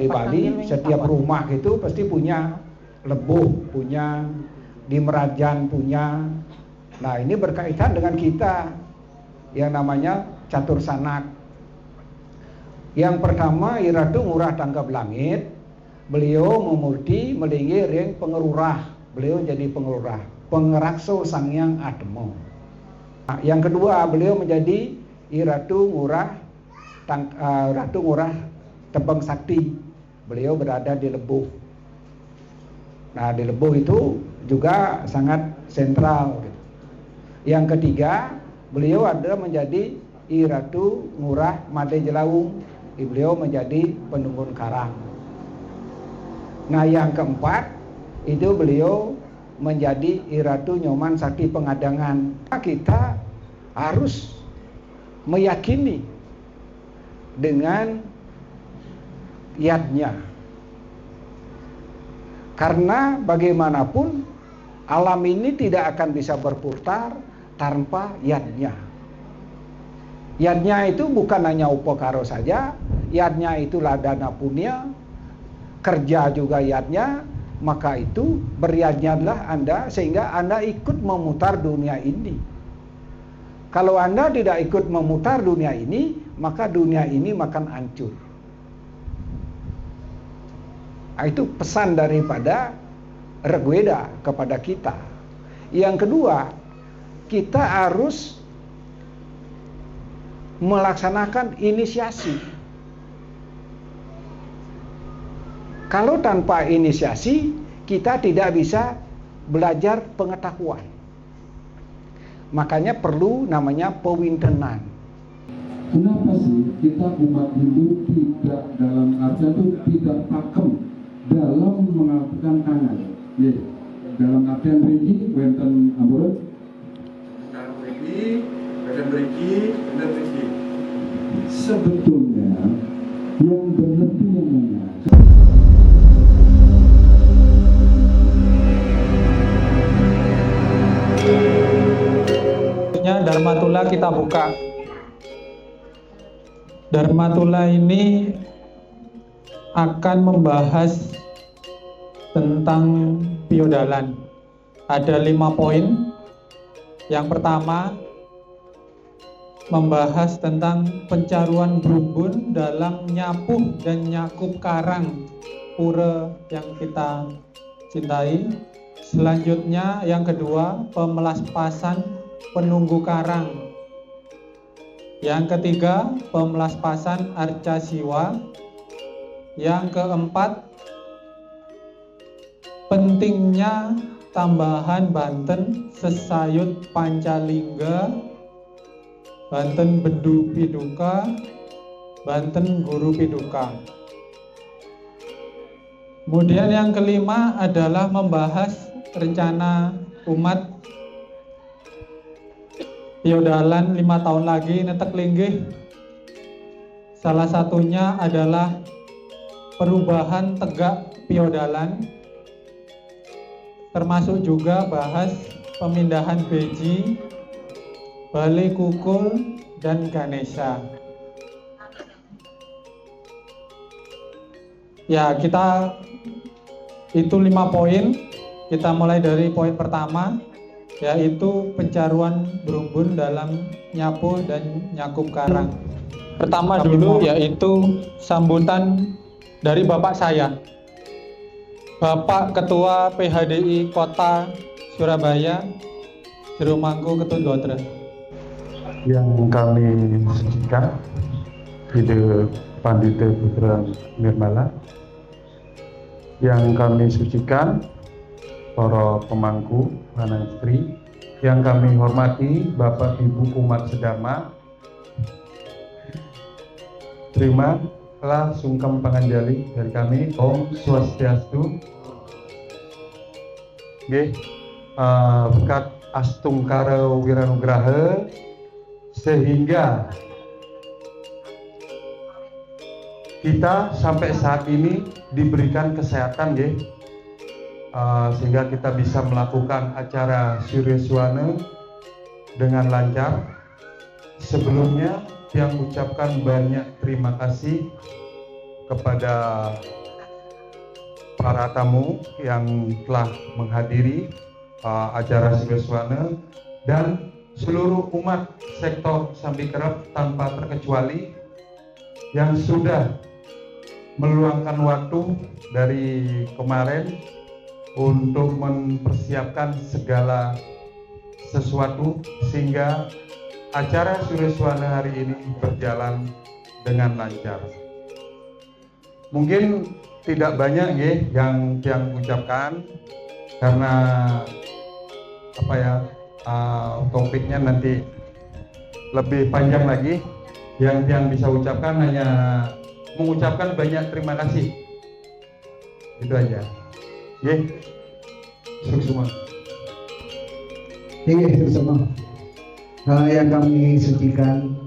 di Bali setiap rumah itu pasti punya lebuh, punya di Merajan punya. Nah ini berkaitan dengan kita yang namanya catur sanak. Yang pertama Iratu Ngurah Tanggap Langit, beliau memurti melinggi ring pengerurah, beliau jadi pengerurah, pengerakso Sangyang Atmo. Nah, yang kedua beliau menjadi Iratu Ngurah Ratu Ngurah Tembang Sakti, beliau berada di Lebuh. Nah di Lebuh itu juga sangat sentral gitu. Yang ketiga beliau ada menjadi Iratu Ngurah Made Jelaung, beliau menjadi penunggun karang. Nah yang keempat itu beliau menjadi Iratu Nyoman Sakti Pengadangan. Kita harus meyakini dengan yadnya, karena bagaimanapun alam ini tidak akan bisa berputar tanpa yadnya. Yadnya itu bukan hanya upakaro saja, yadnya itu ladana punya, kerja juga yadnya. Maka itu beryadnya adalah Anda, sehingga Anda ikut memutar dunia ini. Kalau Anda tidak ikut memutar dunia ini, maka dunia ini makan hancur. Nah, itu pesan daripada Rigveda kepada kita. Yang kedua, kita harus melaksanakan inisiasi. Kalau tanpa inisiasi, kita tidak bisa belajar pengetahuan. Makanya perlu namanya pewintenan. Kenapa sih kita umat Hindu tidak dalam artian itu tidak pakem dalam mengangkat tangan? Ya, dalam artian rigi, wenten amburut. Dalam rigi, wenten rigi, wenten rigi. Sebetulnya yang benar itu yang mana? Dharmatula kita buka. Dharmatula ini akan membahas tentang piodalan. Ada 5 poin. Yang pertama, membahas tentang pencaruan Brumbun dalam nyapuh dan nyakup karang pura yang kita cintai. Selanjutnya yang kedua, pemelaspasan penunggu karang. Yang ketiga, pemelaspasan arca siwa. Yang keempat, pentingnya tambahan Banten sesayut Pancalingga, Banten Bedu Piduka, Banten Guru Piduka. Kemudian yang kelima adalah membahas rencana umat piodalan 5 tahun lagi netek linggih. Salah satunya adalah perubahan tegak piodalan, termasuk juga bahas pemindahan beji, Bali Kukul, dan Ganesha. Ya, kita itu 5 poin. Kita mulai dari poin pertama, yaitu pencaruan Brumbun dalam nyapu dan nyakup karang. Pertama dulu yaitu sambutan dari Bapak saya, Bapak Ketua PHDI Kota Surabaya, Jero Mangku Ketut Gotre. Yang kami sucikan Ide Pandita Putra Nirmala, yang kami sucikan para pemangku, anak istri, yang kami hormati Bapak Ibu umat sedharma. Terimalah sungkem panganjali dari kami. Om Swastiastu. Nggih, berkat Astungkara Wiranugraha sehingga kita sampai saat ini diberikan kesehatan, nggih. Sehingga kita bisa melakukan acara Suryaswana dengan lancar. Sebelumnya yang mengucapkan banyak terima kasih kepada para tamu yang telah menghadiri acara Siweswana dan seluruh umat sektor Sambi Kerep tanpa terkecuali yang sudah meluangkan waktu dari kemarin untuk mempersiapkan segala sesuatu sehingga acara Siweswana hari ini berjalan dengan lancar. Mungkin tidak banyak yang ucapkan karena topiknya nanti lebih panjang lagi. Yang bisa ucapkan hanya mengucapkan banyak terima kasih. Itu aja. Semua. Semua. Yang kami sucikan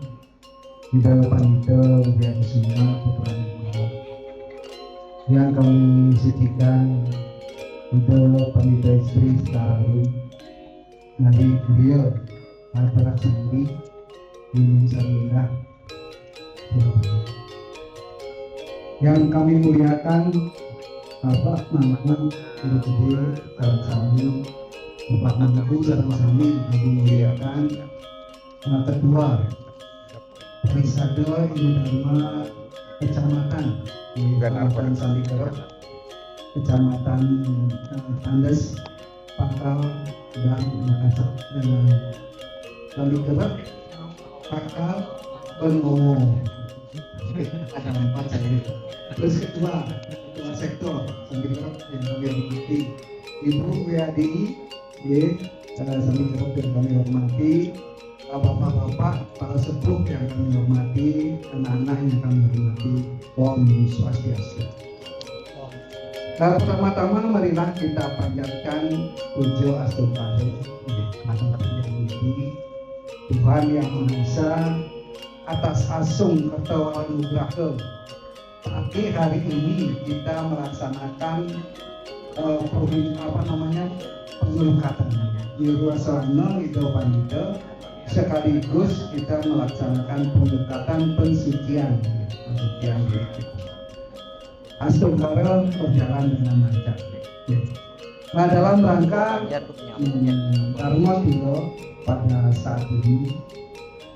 di dalam panitia yang semua putra yang kami sucikan di dalam panitia istri Starun dari beliau antara Sandi Gunung Saminah yang kami muliakan Bapak Maman Gede Sarang Sami, Bapak Mangku Sarang Sami dimuliakan kedua Risada Ibu Dharma Kecamatan di Kecamatan Sambi Kerep, Kecamatan Tandes, Pakal dan Makassar, Sambi Kerep, Pakal, Bengowo. Ada 4 saya. Terus ketua sektor Sambi Kerep yang kami hormati, Ibu WADI, Sambi Kerep yang kami hormati, bapak-bapak, para sepuh yang kami hormati, anak-anak yang kami hormati, Om Swastiastu. Pertama-tama marilah kita panjatkan puja astagfirullah Tuhan yang Maha Esa atas asung atau anugerah. Tapi hari ini kita melaksanakan pengulukatan Yurwasana itu panitia, sekaligus kita melaksanakan pendekatan pensucian. Astagfirullah berjalan dengan lancar. Nah, dalam rangka Dharma Tilo pada saat ini,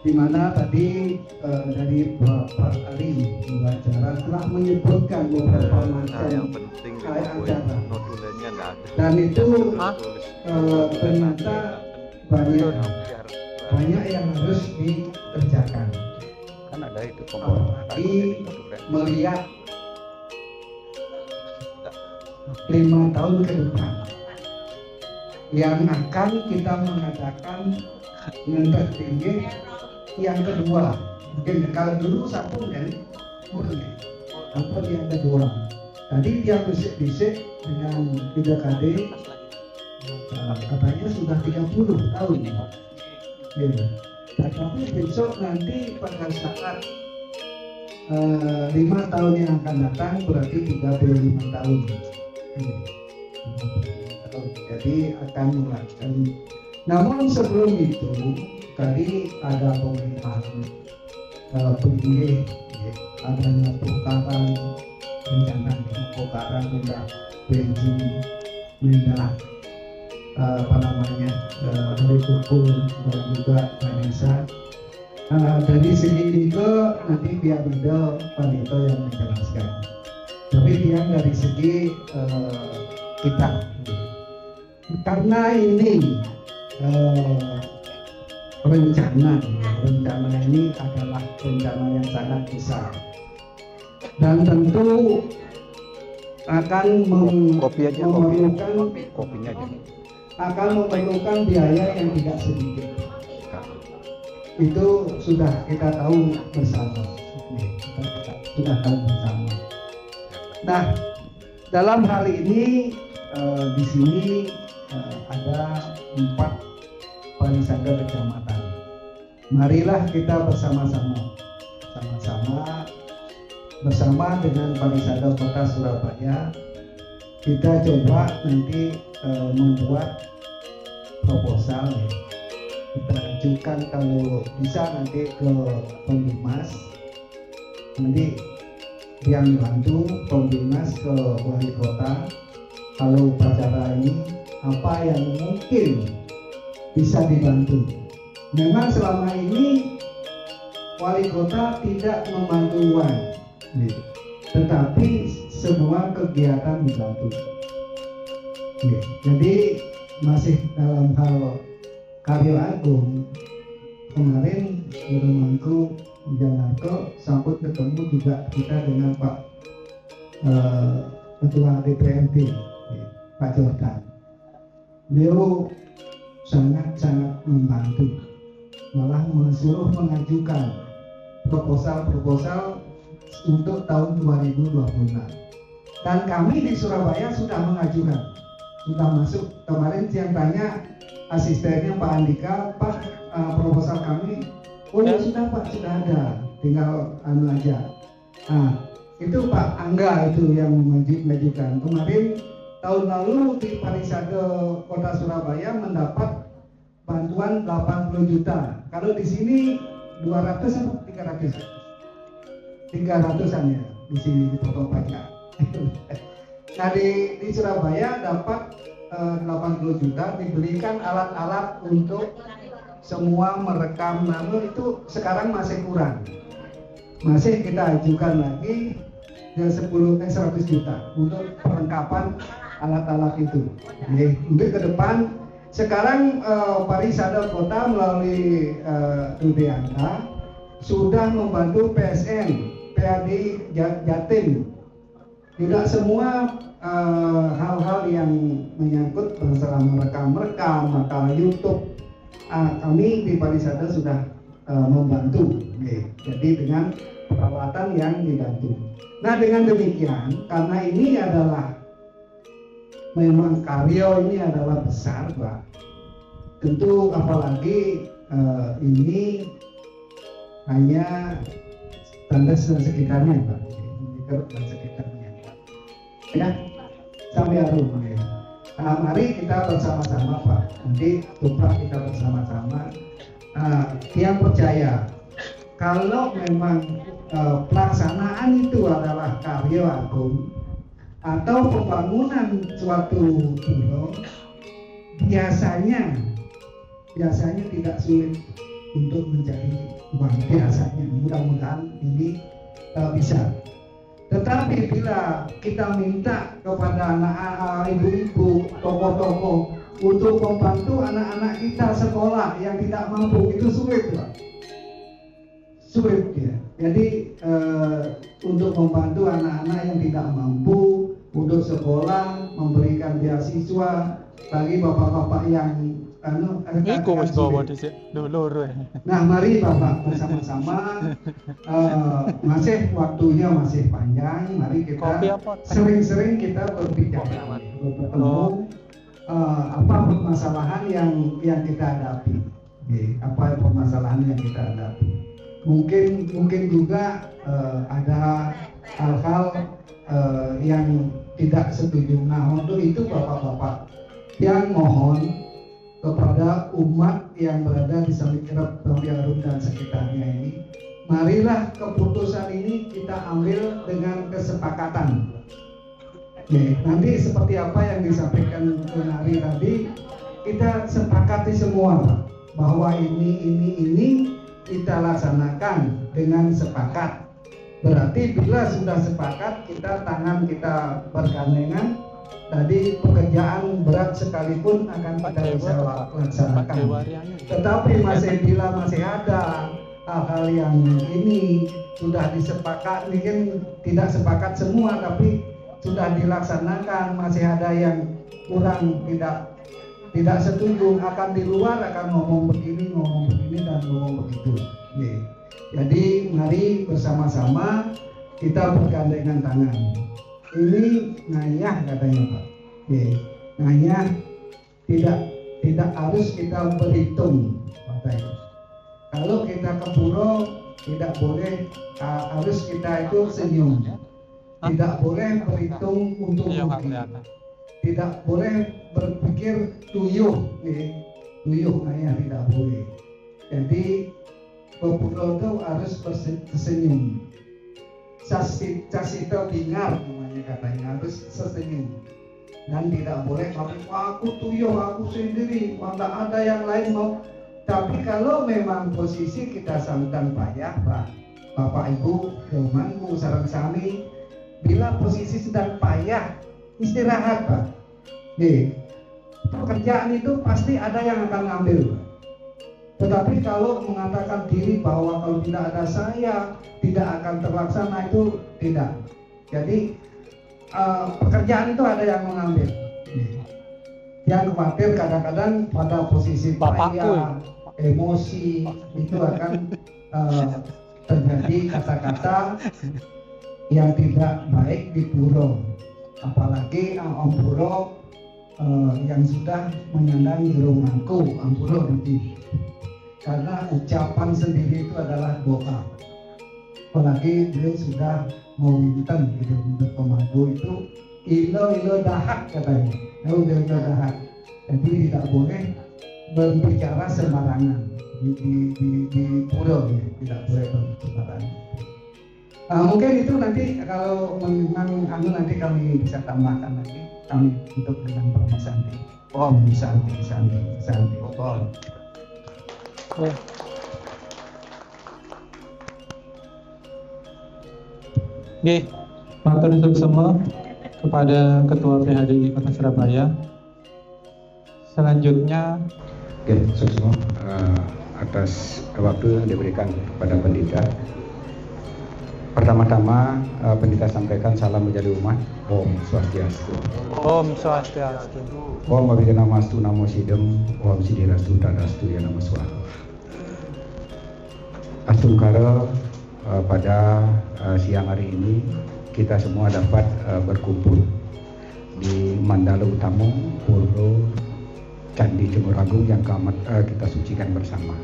di mana tadi dari Bapak Ali Acara telah menyebutkan beberapa macam acara, dan itu ternyata banyak yang harus dikerjakan. Kan ada itu apalagi melihat 5 tahun ke depan yang akan kita mengadakan yang tertinggi yang kedua. Mungkin kalau dulu satu kan murni, apa yang kedua tadi yang bisik-bisik dengan 3KD katanya sudah 30 tahun. Tapi besok nanti pada saat 5 tahun yang akan datang berarti 35 tahun. Jadi akan melakukan. Namun sebelum itu tadi ada pengumuman adanya pembukaan rencana pembukaan minyak bensin, minyak dari kuku dan juga Vanessa. Dari segi itu nanti biar ada Panito yang menjelaskan. Tapi dia dari segi kita, karena ini rencana ini adalah rencana yang sangat besar dan tentu akan memerlukan biaya yang tidak sedikit. Itu sudah kita tahu bersama. Nah, dalam hal ini di sini ada 4 parisada kecamatan. Marilah kita bersama dengan parisada Kota Surabaya, kita coba nanti membuat proposal. Kita ajukan kalau bisa nanti ke Pembimas, nanti yang bantu Kombinas ke wali kota kalau upacara ini apa yang mungkin bisa dibantu. Memang selama ini wali kota tidak membantu uang, tetapi semua kegiatan dibantu. Jadi masih dalam hal karya agung, kemarin Guru Mangku Janarto sambut ketemu juga kita dengan Pak Ketua DPRD Pak Jordan. Beliau sangat-sangat membantu, malah mensuruh mengajukan proposal untuk tahun 2026. Dan kami di Surabaya sudah mengajukan, sudah masuk. Kemarin yang tanya asistennya Pak Andika, Pak proposal kami, oh ya sudah Pak, sudah ada, tinggal aja. Nah, itu Pak Angga itu yang mengajukan. Kemarin tahun lalu di Parisade Kota Surabaya mendapat bantuan 80 juta. Kalau di sini 200 atau 300? 300-an ya di sini di Potong Pajak. Nah di Surabaya dapat 80 juta, dibelikan alat-alat untuk semua merekam nama. Itu sekarang masih kurang, masih kita ajukan lagi 100 juta untuk perlengkapan alat-alat itu. Untuk ke depan sekarang Parisade Kota melalui UDANKA sudah membantu PSN, PAD Jatim. Tidak semua hal-hal yang menyangkut masalah merekam makalah YouTube, kami di Parisade sudah membantu. Jadi dengan peralatan yang dibantu. Nah dengan demikian, karena ini adalah memang karya ini adalah besar Pak, tentu apalagi ini hanya Tandas dan sekitarnya Pak, dan sekitarnya ya, sampai Arum ya. Nah, mari kita bersama-sama Pak, nanti coba kita bersama-sama. Yang percaya kalau memang pelaksanaan itu adalah karya agung atau pembangunan suatu pulau, biasanya tidak sulit untuk mencari uang, biasanya. Mudah-mudahan ini bisa. Tetapi bila kita minta kepada anak-anak, ibu-ibu, tokoh-tokoh untuk membantu anak-anak kita sekolah yang tidak mampu, itu sulit Pak. Sulit ya. Jadi untuk membantu anak-anak yang tidak mampu untuk sekolah, memberikan beasiswa bagi bapak-bapak yang Nah mari Bapak bersama-sama, masih waktunya masih panjang, mari kita sering-sering kita berbicara, bertemu apa permasalahan yang kita hadapi, apa permasalahan yang kita hadapi. Mungkin juga ada hal-hal yang tidak setuju. Nah untuk itu bapak-bapak yang mohon kepada umat yang berada di Samikrab, Bambi-Arum dan sekitarnya ini, marilah keputusan ini kita ambil dengan kesepakatan. Nanti seperti apa yang disampaikan Bunari tadi, kita sepakati semua Pak, bahwa ini kita laksanakan dengan sepakat. Berarti bila sudah sepakat, tangan kita bergandengan. Tadi pekerjaan berat sekalipun akan kita bisa laksanakan. Tetapi bila masih ada hal-hal yang ini sudah disepakati, mungkin tidak sepakat semua, tapi sudah dilaksanakan, masih ada yang kurang, tidak setuju, akan di luar akan ngomong begini dan ngomong begitu. Jadi mari bersama-sama kita bergandengan tangan. Ini ngayah katanya Pak. Ngayah tidak harus kita berhitung katanya. Kalau kita ke pura tidak boleh, harus kita itu senyum. Tidak boleh berhitung untuk rugi. Tidak boleh berpikir tuyuh ngayah tidak boleh. Jadi ke pura itu harus tersenyum. Casito bingar namanya, katanya harus sesenyum dan tidak boleh pakai aku tuyul aku sendiri, tidak ada yang lain mau. Tapi kalau memang posisi kita samdan payah Pak, Bapak Ibu, temanku, sarang sami, bila posisi sedang payah istirahat Pak. Nih, pekerjaan itu pasti ada yang akan ngambil Pak. Tetapi kalau mengatakan diri bahwa kalau tidak ada saya tidak akan terlaksana, itu tidak. Jadi pekerjaan itu ada yang mengambil. Yang khawatir kadang-kadang pada posisi payah, emosi itu akan terjadi kata-kata yang tidak baik di puro. Apalagi Om Puro yang sudah menyandang juru mangku, Om Puro lebih. Karena ucapan sendiri itu adalah doa. Apalagi beliau sudah mewinten gitu untuk pemangku itu ilo dahak katanya. Ilo dahak. Jadi tidak boleh berbicara sembarangan di pura, ya. Tidak boleh berbicara sembarangan. Mungkin itu nanti kalau memang nanti kami bisa tambahkan lagi, kami tutup dengan permasalahan. Santi. Oke, matur nuwun semua kepada Ketua PHDI Kota Surabaya. Selanjutnya, Oke, semua atas waktu yang diberikan kepada pendeta. Pertama-tama pendeta sampaikan salam menjadi umat. Om Swastiastu. Om Swastiastu. Om Abhidhammastu Namo Sidem. Om Sidirastu Tadastu Ya Namo Swaha. Astungkara, pada siang hari ini kita semua dapat berkumpul di Mandala Utama Puro Candi Cemuragung yang kita sucikan bersama.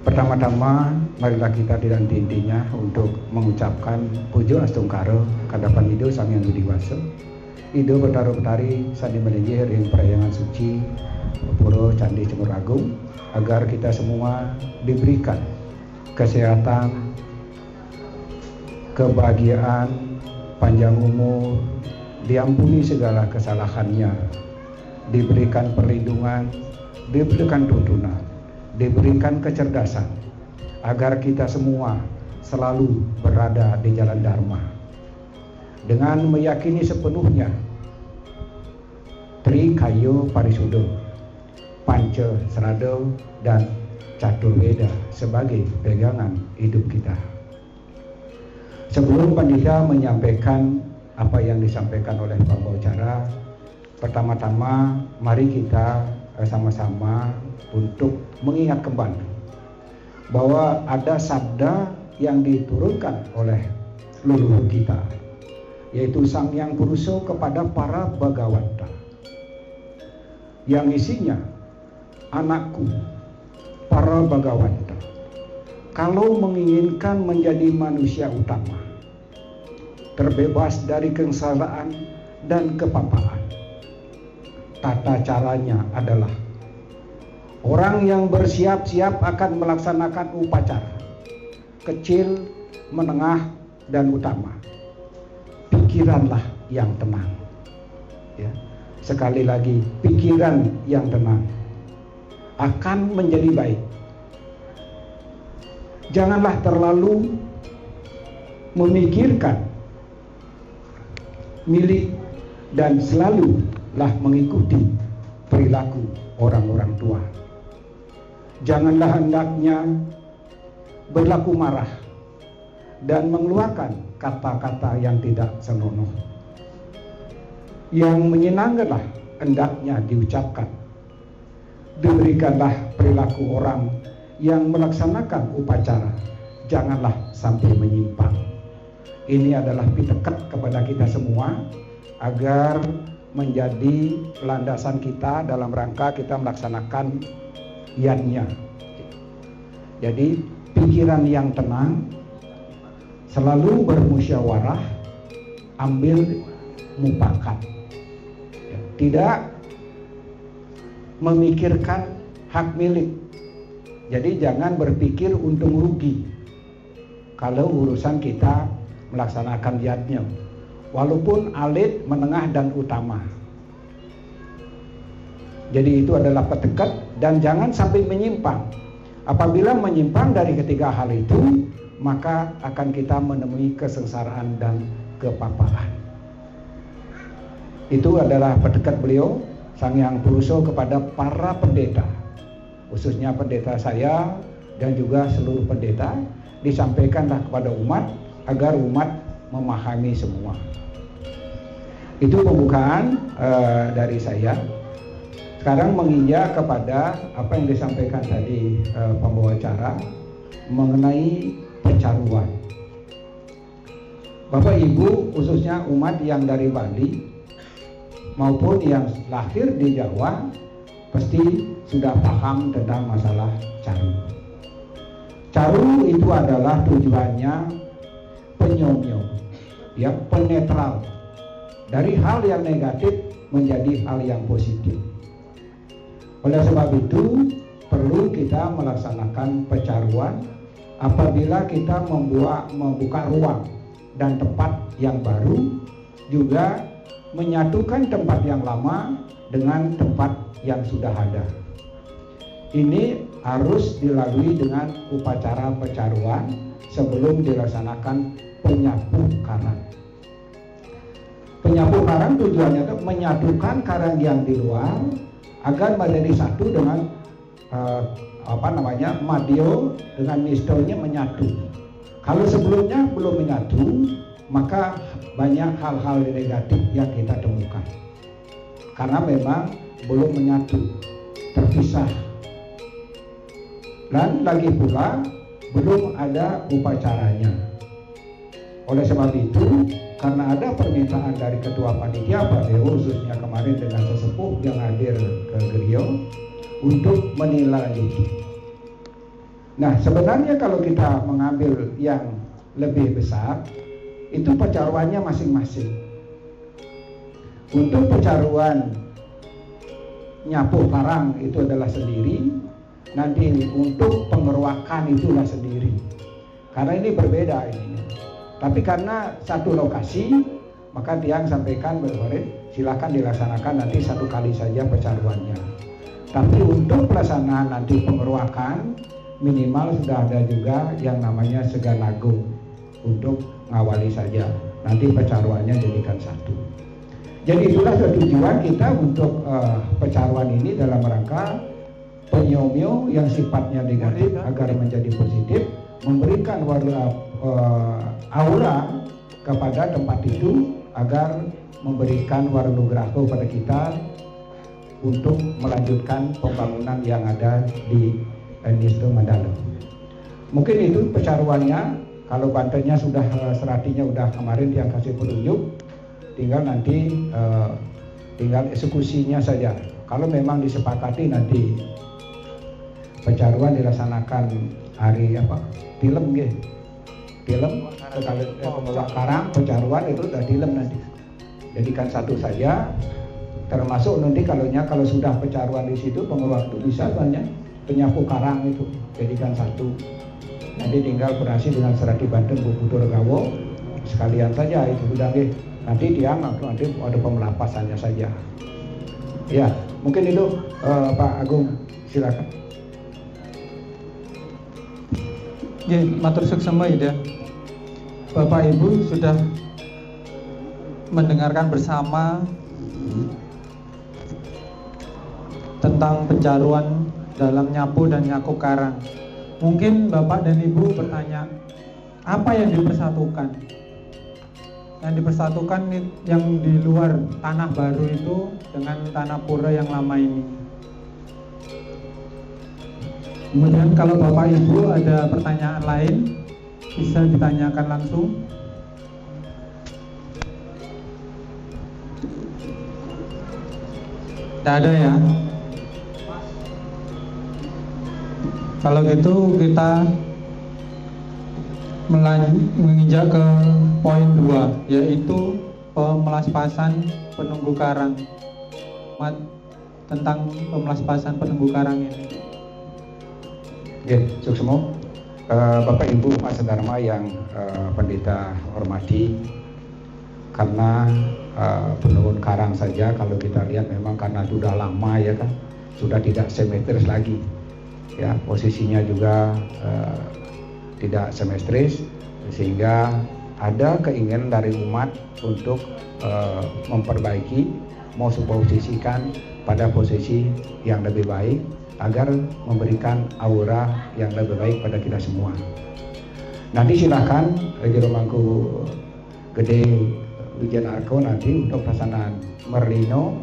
Pertama-tama marilah kita tidak henti-hentinya untuk mengucapkan pujo astungkara kadapan Ido Sami Yang Budiwasa, Ido Betara-betari sandi menenjih ring perayangan suci Puro Candi Cemuragung, agar kita semua diberikan kesehatan, kebahagiaan, panjang umur, diampuni segala kesalahannya, diberikan perlindungan, diberikan tuntunan, diberikan kecerdasan, agar kita semua selalu berada di jalan Dharma dengan meyakini sepenuhnya Trikayo Parisudo, Panca Srada dan Caturveda sebagai pegangan hidup kita. Sebelum Pandita menyampaikan apa yang disampaikan oleh Pak Baucara, pertama-tama mari kita sama-sama untuk mengingat kembali bahwa ada sabda yang diturunkan oleh leluhur kita, yaitu Sang Hyang Purusa kepada para Bagawanta, yang isinya, anakku, para Bagawanta, kalau menginginkan menjadi manusia utama, terbebas dari kesengsaraan dan kepapaan, tata caranya adalah orang yang bersiap-siap akan melaksanakan upacara kecil, menengah, dan utama. Pikiranlah yang tenang. Ya. Sekali lagi, pikiran yang tenang akan menjadi baik. Janganlah terlalu memikirkan milik dan selalulah mengikuti perilaku orang-orang tua. Janganlah hendaknya berlaku marah dan mengeluarkan kata-kata yang tidak senonoh. Yang menyenangkanlah hendaknya diucapkan. Diberikanlah perilaku orang yang melaksanakan upacara, janganlah sampai menyimpang. Ini adalah pitekat kepada kita semua agar menjadi landasan kita dalam rangka kita melaksanakan yannya. Jadi pikiran yang tenang, selalu bermusyawarah, ambil mufakat, tidak memikirkan hak milik. Jadi jangan berpikir untung rugi kalau urusan kita melaksanakan yatnya, walaupun alit, menengah, dan utama. Jadi itu adalah petekat, dan jangan sampai menyimpang. Apabila menyimpang dari ketiga hal itu, maka akan kita menemui kesengsaraan dan kepapaan. Itu adalah petekat beliau, Sang Hyang Purusa, kepada para pendeta, khususnya pendeta saya dan juga seluruh pendeta. Disampaikanlah kepada umat agar umat memahami semua. Itu pembukaan dari saya. Sekarang menginjak kepada apa yang disampaikan tadi pembawa acara mengenai pecaruan. Bapak Ibu, khususnya umat yang dari Bali maupun yang lahir di Jawa, pasti sudah paham tentang masalah caru. Caru itu adalah tujuannya penyomyo, ya, penetral dari hal yang negatif menjadi hal yang positif. Oleh sebab itu perlu kita melaksanakan pecaruan apabila kita membuka ruang dan tempat yang baru, juga menyatukan tempat yang lama dengan tempat yang sudah ada. Ini harus dilalui dengan upacara pecaruan sebelum dilaksanakan penyapu karang. Penyapu karang tujuannya itu menyatukan karang yang di luar agar menjadi satu dengan madio dengan nistonya menyatu. Kalau sebelumnya belum menyatu, maka banyak hal-hal negatif yang kita temukan karena memang belum menyatu, terpisah. Dan lagi pula belum ada upacaranya. Oleh sebab itu, karena ada permintaan dari ketua panitia Pak Dewo, khususnya kemarin dengan sesepuh yang hadir ke Gerio, untuk menindaklanjuti. Nah, sebenarnya kalau kita mengambil yang lebih besar, itu pecaruannya masing-masing. Untuk pecaruan nyapu karang itu adalah sendiri, nanti untuk pengeruakan itulah sendiri. Karena ini berbeda ini. Tapi karena satu lokasi, maka Tiang sampaikan berkemarin silakan dilaksanakan nanti satu kali saja pecaruannya. Tapi untuk pelaksanaan nanti pengeruakan, minimal sudah ada juga yang namanya seganagung untuk ngawali saja. Nanti pecaruannya jadikan satu. Jadi itulah tujuan kita untuk pecaruan ini dalam rangka penyomyo yang sifatnya negatif agar menjadi positif, memberikan aura kepada tempat itu agar memberikan warunugraha kepada kita untuk melanjutkan pembangunan yang ada di Nisto Mandala. Mungkin itu pecaruannya. Kalau bantennya sudah seratinya udah kemarin yang kasih petunjuk, tinggal nanti tinggal eksekusinya saja. Kalau memang disepakati nanti pecaruan dilaksanakan hari film gitu. Film sekali karang pecaruan itu udah film nanti. Jadikan satu saja. Termasuk nanti kalau sudah pecaruan di situ pengeluar itu bisa banyak penyapu karang itu jadikan satu. Nanti tinggal berhasil dengan Serati Banten Bu Putur Gawo sekalian saja itu sudah gitu. Nanti dia nanti ada pemelapasannya saja. Ya, mungkin itu Pak Agung, silakan. Ya, matur suksema ya. Bapak Ibu sudah mendengarkan bersama tentang pencaruan dalam nyapu dan nyaku karang. Mungkin Bapak dan Ibu bertanya, apa yang dipersatukan? Yang dipersatukan yang di luar tanah baru itu dengan tanah pura yang lama ini. Kemudian kalau Bapak Ibu ada pertanyaan lain, bisa ditanyakan langsung. Tidak ada ya? Kalau gitu kita menginjak ke poin 2, yaitu pemelaspasan penunggu karang. Tentang pemelaspasan penunggu karang ini. Oke, suksemo. Bapak Ibu Mas Dharma yang pendeta hormati, karena penurun karang saja kalau kita lihat memang karena sudah lama ya kan, sudah tidak simetris lagi ya, posisinya juga tidak simetris, sehingga ada keinginan dari umat untuk memperbaiki, mau posisikan pada posisi yang lebih baik agar memberikan aura yang lebih baik pada kita semua. Nanti silakan Jero Mangku Gede Wijanarko nanti untuk pelaksanaan Merlino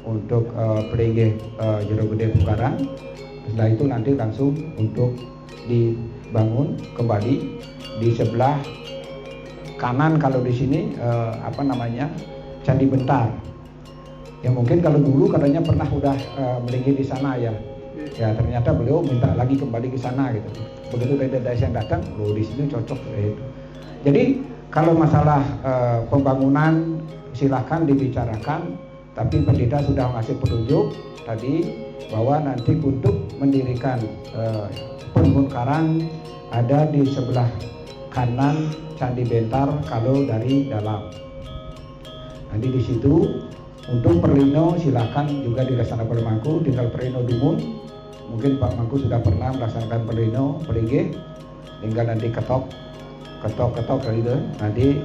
untuk PDG Jero Gede Bukaran. Setelah itu nanti langsung untuk dibangun kembali di sebelah kanan, kalau di sini Candi Bentar. Ya mungkin kalau dulu katanya pernah udah melinggi di sana ya. Ya ternyata beliau minta lagi kembali ke sana gitu. Begitu ada yang datang, loh di sini cocok gitu. Jadi kalau masalah pembangunan silahkan dibicarakan, tapi pendeta sudah ngasih petunjuk tadi bahwa nanti untuk mendirikan Penghubung Karang ada di sebelah kanan Candi Bentar kalau dari dalam. Nanti di situ untuk Perlino silahkan juga dilaksanakan oleh Mangku, tinggal Perlino Dumun. Mungkin Pak Mangku sudah pernah melaksanakan Perlino, PDG, tinggal nanti ketok gitu. Nanti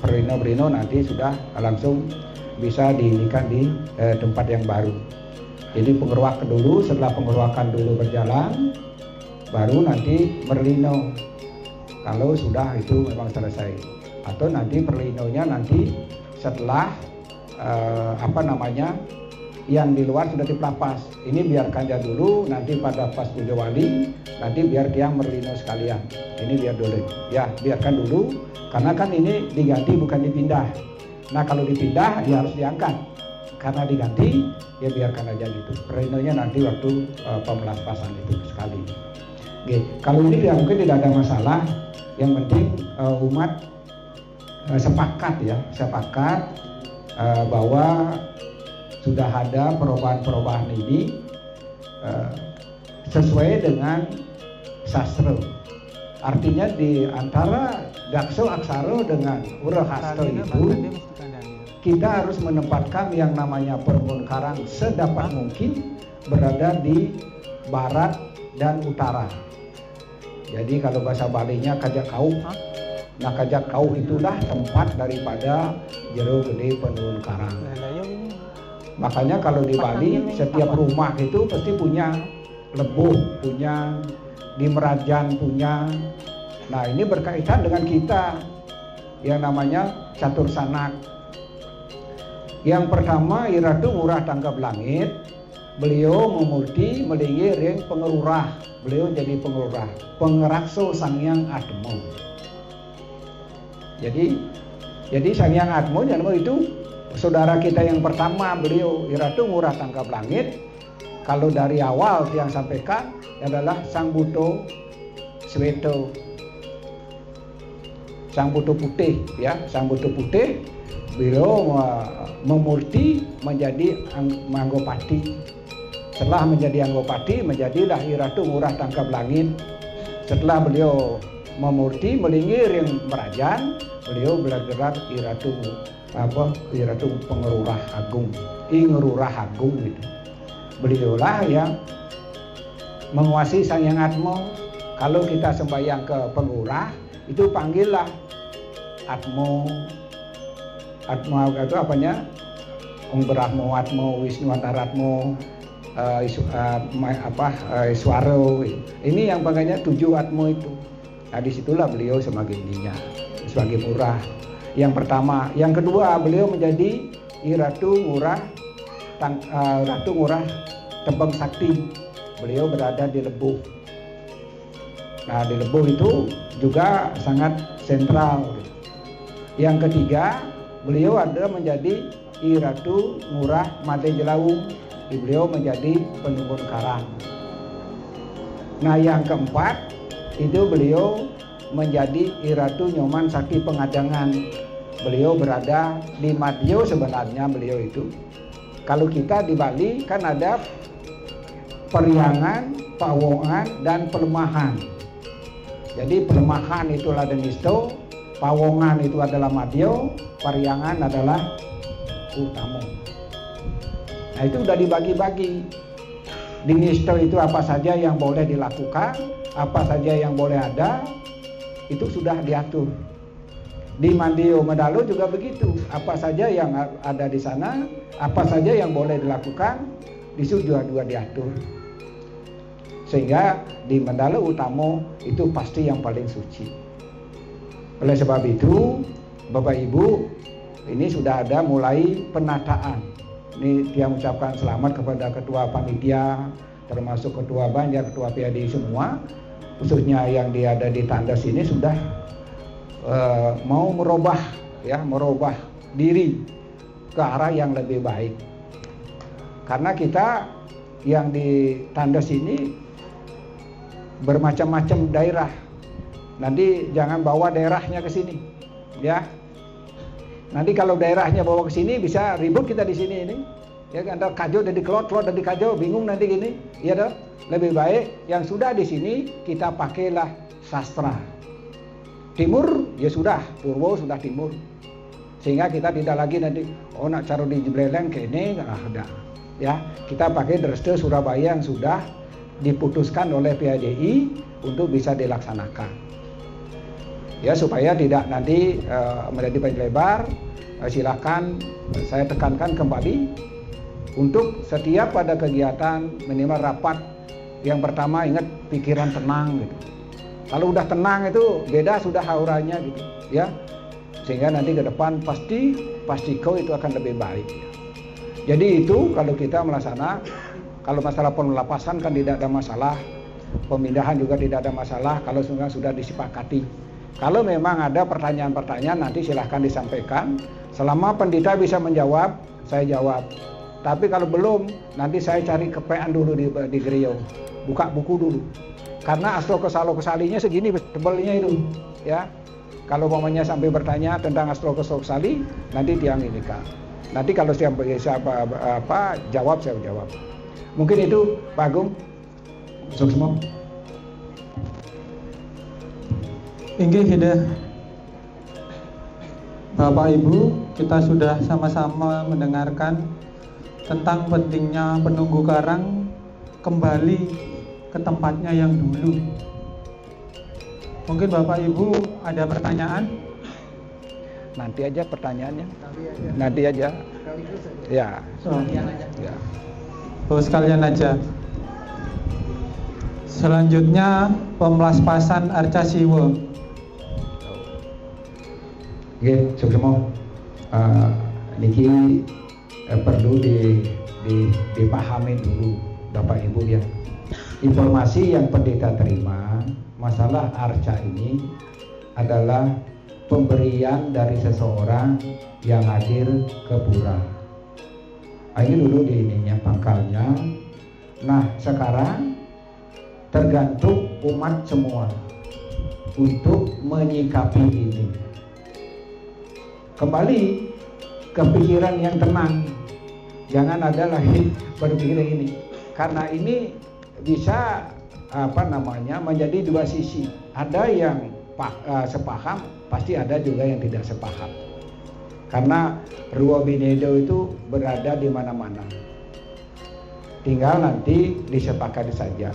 Perlino nanti sudah langsung bisa diinikan di tempat yang baru. Jadi pengeruakan dulu, setelah pengeruakan dulu berjalan, baru nanti Perlino kalau sudah itu memang selesai. Atau nanti Perlinonya nanti setelah yang di luar sudah dipelapas. Ini biarkan aja dulu, nanti pada pas puja wali nanti biar dia Merlino sekalian. Ini biar dulu ya, biarkan dulu, karena kan ini diganti bukan dipindah. Nah kalau dipindah ya harus diangkat, karena diganti ya biarkan aja gitu. Merlinonya nanti waktu pemelapasan itu sekali. Oke, kalau ini ya mungkin tidak ada masalah. Yang penting umat sepakat bahwa sudah ada perubahan-perubahan ini sesuai dengan sastra. Artinya di antara Dakso Aksaro dengan Urahasto itu kita harus menempatkan yang namanya Penghubung Karang sedapat mungkin berada di barat dan utara. Jadi kalau bahasa Balinya Kajak Kau. Nah Kajak Kau itulah tempat daripada Jero Gede Penghubung Karang. Makanya kalau di Bali setiap rumah itu pasti punya lebuh, punya di Merajan punya. Nah ini berkaitan dengan kita yang namanya catur sanak. Yang pertama Iratu Murah Tanggap Langit, beliau memulti melinggi ring pengerurah. Beliau jadi pengerurah, pengerakso Sangyang Atmo. Jadi Sangyang Atmo itu saudara kita yang pertama, beliau Iratu Murah Tangkap Langit. Kalau dari awal yang sampaikan adalah Sang Buto Sweto, Sang Buto Putih ya, Sang Buto Putih. Beliau memulti menjadi Anggopati. Setelah menjadi Anggopati, menjadilah Iratu Murah Tangkap Langit. Setelah beliau memulti melinggi ring Merajan, beliau bergerak Iratu Pengerurah Agung, Ngerurah Agung gitu. Beliaulah yang menguasai Sangyang Atmo. Kalau kita sembahyang ke pengurah itu panggillah Atmo itu apanya? Om Brahmo Atmo, Wisnu Ataratmo, Iswaro. Ini yang panggilnya 7 Atmo itu. Nah disitulah beliau sebagai ininya, sebagai murah. Yang pertama, yang kedua beliau menjadi Ratu Murah Tembang Sakti. Beliau berada di Lebuh. Nah di Lebuh itu juga sangat sentral. Yang ketiga, beliau ada menjadi Ratu Murah Made Jelaung. Beliau menjadi Penghubung Karang. Nah yang keempat itu beliau menjadi Ratu Nyoman Sakti Pengadangan. Beliau berada di Madio sebenarnya beliau itu. Kalau kita di Bali kan ada Periangan, Pawongan, dan Pelemahan. Jadi pelemahan itu ladenisto, pawongan itu adalah madyo, pariangan adalah utamo. Nah itu udah dibagi-bagi. Di nisto itu apa saja yang boleh dilakukan, apa saja yang boleh ada, itu sudah diatur. Di mandio medalo juga begitu, apa saja yang ada di sana, apa saja yang boleh dilakukan, itu juga diatur. Sehingga di mandala utamo itu pasti yang paling suci. Oleh sebab itu, Bapak Ibu, ini sudah ada mulai penataan. Ini dia mengucapkan selamat kepada ketua panitia, termasuk ketua Banjar, ketua PAD semua, khususnya yang ada di Tandas ini sudah mau merubah diri ke arah yang lebih baik. Karena kita yang di Tandas ini bermacam-macam daerah. Nanti jangan bawa daerahnya ke sini, ya. Nanti kalau daerahnya bawa ke sini bisa ribut kita di sini ini. Ya kan, kajo dari kelot dari kajo, bingung nanti gini. Ya dong. Lebih baik yang sudah di sini kita pakailah sastra. Timur ya sudah, Purwo sudah timur. Sehingga kita tidak lagi nanti nak caro di Jebleleng ke ini ada. Ya, kita pakai Dresde Surabaya yang sudah diputuskan oleh PADI untuk bisa dilaksanakan. Ya supaya tidak nanti menjadi panjang lebar, silakan saya tekankan kembali untuk setiap pada kegiatan minimal rapat yang pertama ingat pikiran tenang gitu. Kalau udah tenang itu beda sudah auranya gitu ya. Sehingga nanti ke depan pastiko itu akan lebih baik. Jadi itu kalau kita melaksanakan, kalau masalah penlapasan kan tidak ada masalah, pemindahan juga tidak ada masalah kalau sudah disepakati. Kalau memang ada pertanyaan-pertanyaan nanti silahkan disampaikan. Selama pendeta bisa menjawab, saya jawab. Tapi kalau belum, nanti saya cari kepean dulu di gereja, buka buku dulu. Karena astro kesalo-kesalinya segini tebalnya itu, ya. Kalau umpamanya sampai bertanya tentang astro kesalo-kesali, nanti tiang ini kan. Nanti kalau siapa jawab saya jawab. Mungkin itu Pak Agung. Sukses. Inggih Hida. Bapak Ibu, kita sudah sama-sama mendengarkan tentang pentingnya penunggu karang kembali ke tempatnya yang dulu. Mungkin Bapak Ibu ada pertanyaan? Nanti aja pertanyaannya. Nanti aja. Ya. Ya. Oh, sekalian aja. Selanjutnya pemelaspasan Arca Siwa. Oke, semua niki perlu dipahami dulu Bapak Ibu ya. Informasi yang pendeta terima masalah arca ini adalah pemberian dari seseorang yang hadir ke pura. Ini dulu di ininya pangkalnya. Nah sekarang tergantung umat semua untuk menyikapi ini. Kembali ke pikiran yang tenang, jangan ada lagi berpikir ini, karena ini bisa menjadi dua sisi. Ada yang sepaham, pasti ada juga yang tidak sepaham. Karena Ruwa Binedo itu berada di mana-mana. Tinggal nanti disepakati saja.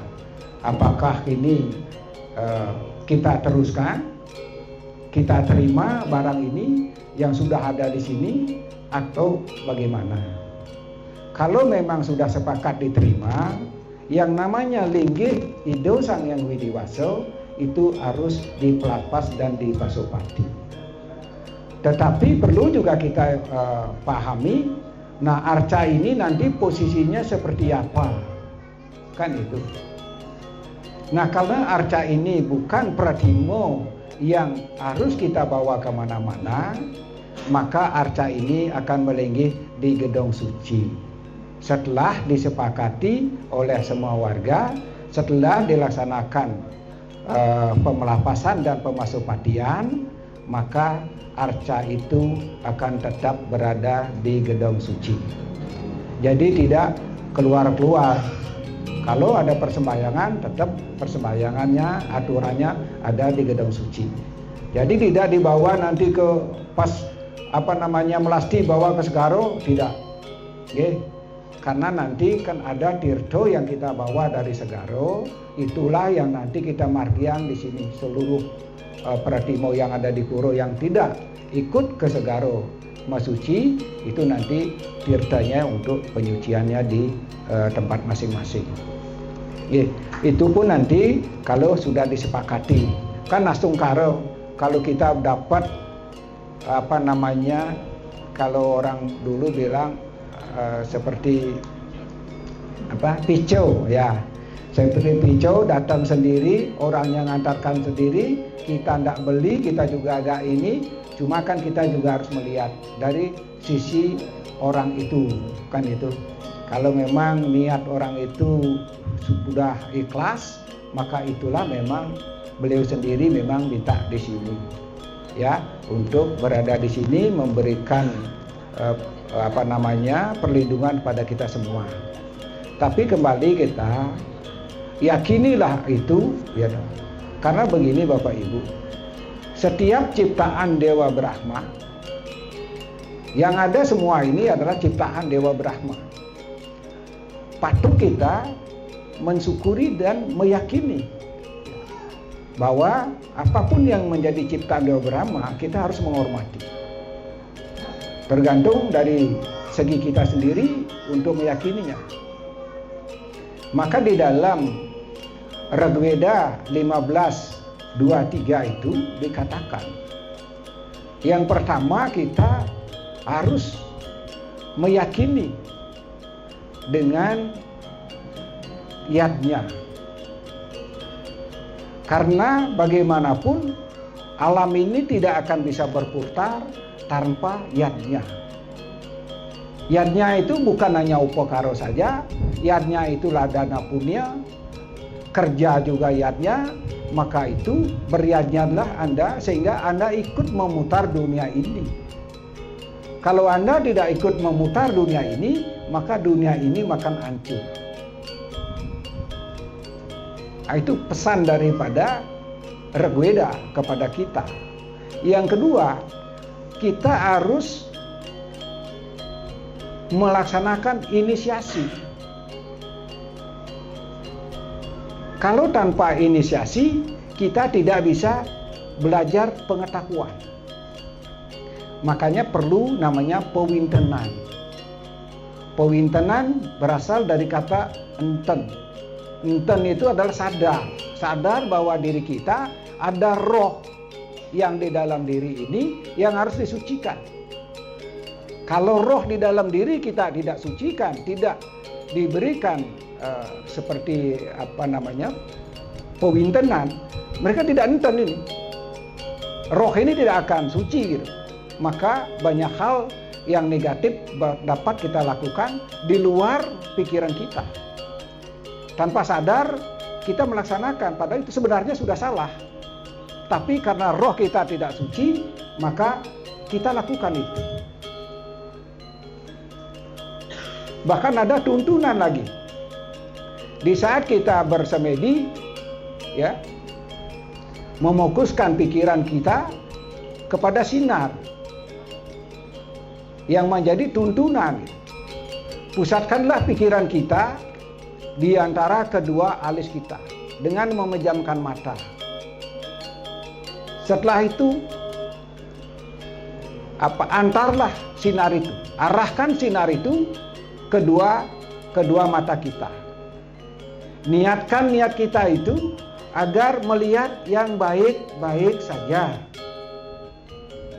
Apakah ini kita teruskan, kita terima barang ini yang sudah ada di sini atau bagaimana? Kalau memang sudah sepakat diterima, yang namanya linggih ido sang yang widiwaso itu harus dipelapas dan dipasopati. Tetapi perlu juga kita pahami, nah arca ini nanti posisinya seperti apa, kan itu. Nah karena arca ini bukan pratimo yang harus kita bawa kemana-mana, maka arca ini akan melinggih di gedung suci. Setelah disepakati oleh semua warga, setelah dilaksanakan pemelapasan dan pemasupatian, maka arca itu akan tetap berada di gedung suci. Jadi tidak keluar-keluar. Kalau ada persembahyangan, tetap persembahyangannya, aturannya ada di gedung suci. Jadi tidak dibawa nanti ke pas melasti bawa ke Segaro, tidak. Oke. Karena nanti kan ada tirto yang kita bawa dari Segaro, itulah yang nanti kita margian di sini. Seluruh pratimo yang ada di Puro yang tidak ikut ke Segaro Masuci, itu nanti tirtanya untuk penyuciannya di tempat masing-masing. Itu pun nanti kalau sudah disepakati, kan langsung kalau kita dapat kalau orang dulu bilang seperti picau ya, seperti picau datang sendiri, orangnya ngantarkan sendiri, kita tidak beli, kita juga ada ini, cuma kan kita juga harus melihat dari sisi orang itu, kan itu. Kalau memang niat orang itu sudah ikhlas, maka itulah memang beliau sendiri memang minta di sini, ya, untuk berada di sini memberikan perlindungan pada kita semua. Tapi kembali kita yakinilah itu, ya, karena begini Bapak Ibu, setiap ciptaan Dewa Brahma, yang ada semua ini adalah ciptaan Dewa Brahma. Patut kita mensyukuri dan meyakini bahwa apapun yang menjadi ciptaan Dewa Brahma kita harus menghormati. Tergantung dari segi kita sendiri untuk meyakininya. Maka di dalam Rigveda 15:23 itu dikatakan, yang pertama kita harus meyakini dengan yadnya. Karena bagaimanapun alam ini tidak akan bisa berputar tanpa yadnya. Yadnya itu bukan hanya upakaro saja, yadnya itu ladana punya, kerja juga yadnya, maka itu beryadnyalah Anda sehingga Anda ikut memutar dunia ini. Kalau Anda tidak ikut memutar dunia ini, maka dunia ini makan hancur. Itu pesan daripada Rigveda kepada kita. Yang kedua, kita harus melaksanakan inisiasi. Kalau tanpa inisiasi, kita tidak bisa belajar pengetahuan. Makanya perlu namanya pewintenan. Pewintenan berasal dari kata enten. Enten itu adalah sadar. Sadar bahwa diri kita ada roh yang di dalam diri ini yang harus disucikan. Kalau roh di dalam diri kita tidak sucikan, tidak diberikan seperti pewintenan, mereka tidak enten ini. Roh ini tidak akan suci gitu. Maka banyak hal yang negatif dapat kita lakukan di luar pikiran kita. Tanpa sadar kita melaksanakan, padahal itu sebenarnya sudah salah. Tapi karena roh kita tidak suci, maka kita lakukan itu. Bahkan ada tuntunan lagi. Di saat kita bersemedi, ya, memokuskan pikiran kita kepada sinar yang menjadi tuntunan. Pusatkanlah pikiran kita di antara kedua alis kita dengan memejamkan mata. Setelah itu antarlah sinar itu, arahkan sinar itu kedua mata kita. Niatkan niat kita itu agar melihat yang baik-baik saja.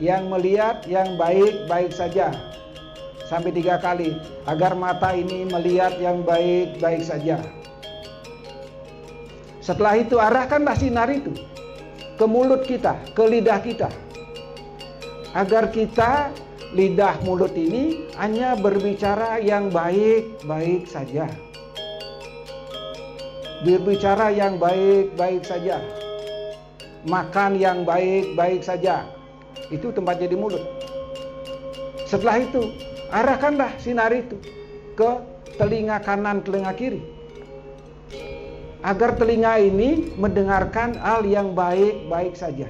Yang melihat yang baik-baik saja. Sampai 3 kali, agar mata ini melihat yang baik-baik saja. Setelah itu arahkanlah sinar itu ke mulut kita, ke lidah kita, agar kita, lidah mulut ini hanya berbicara yang baik-baik saja. Berbicara yang baik-baik saja. Makan yang baik-baik saja. Itu tempatnya di mulut. Setelah itu arahkanlah sinar itu ke telinga kanan, telinga kiri. agar telinga ini mendengarkan hal yang baik-baik saja.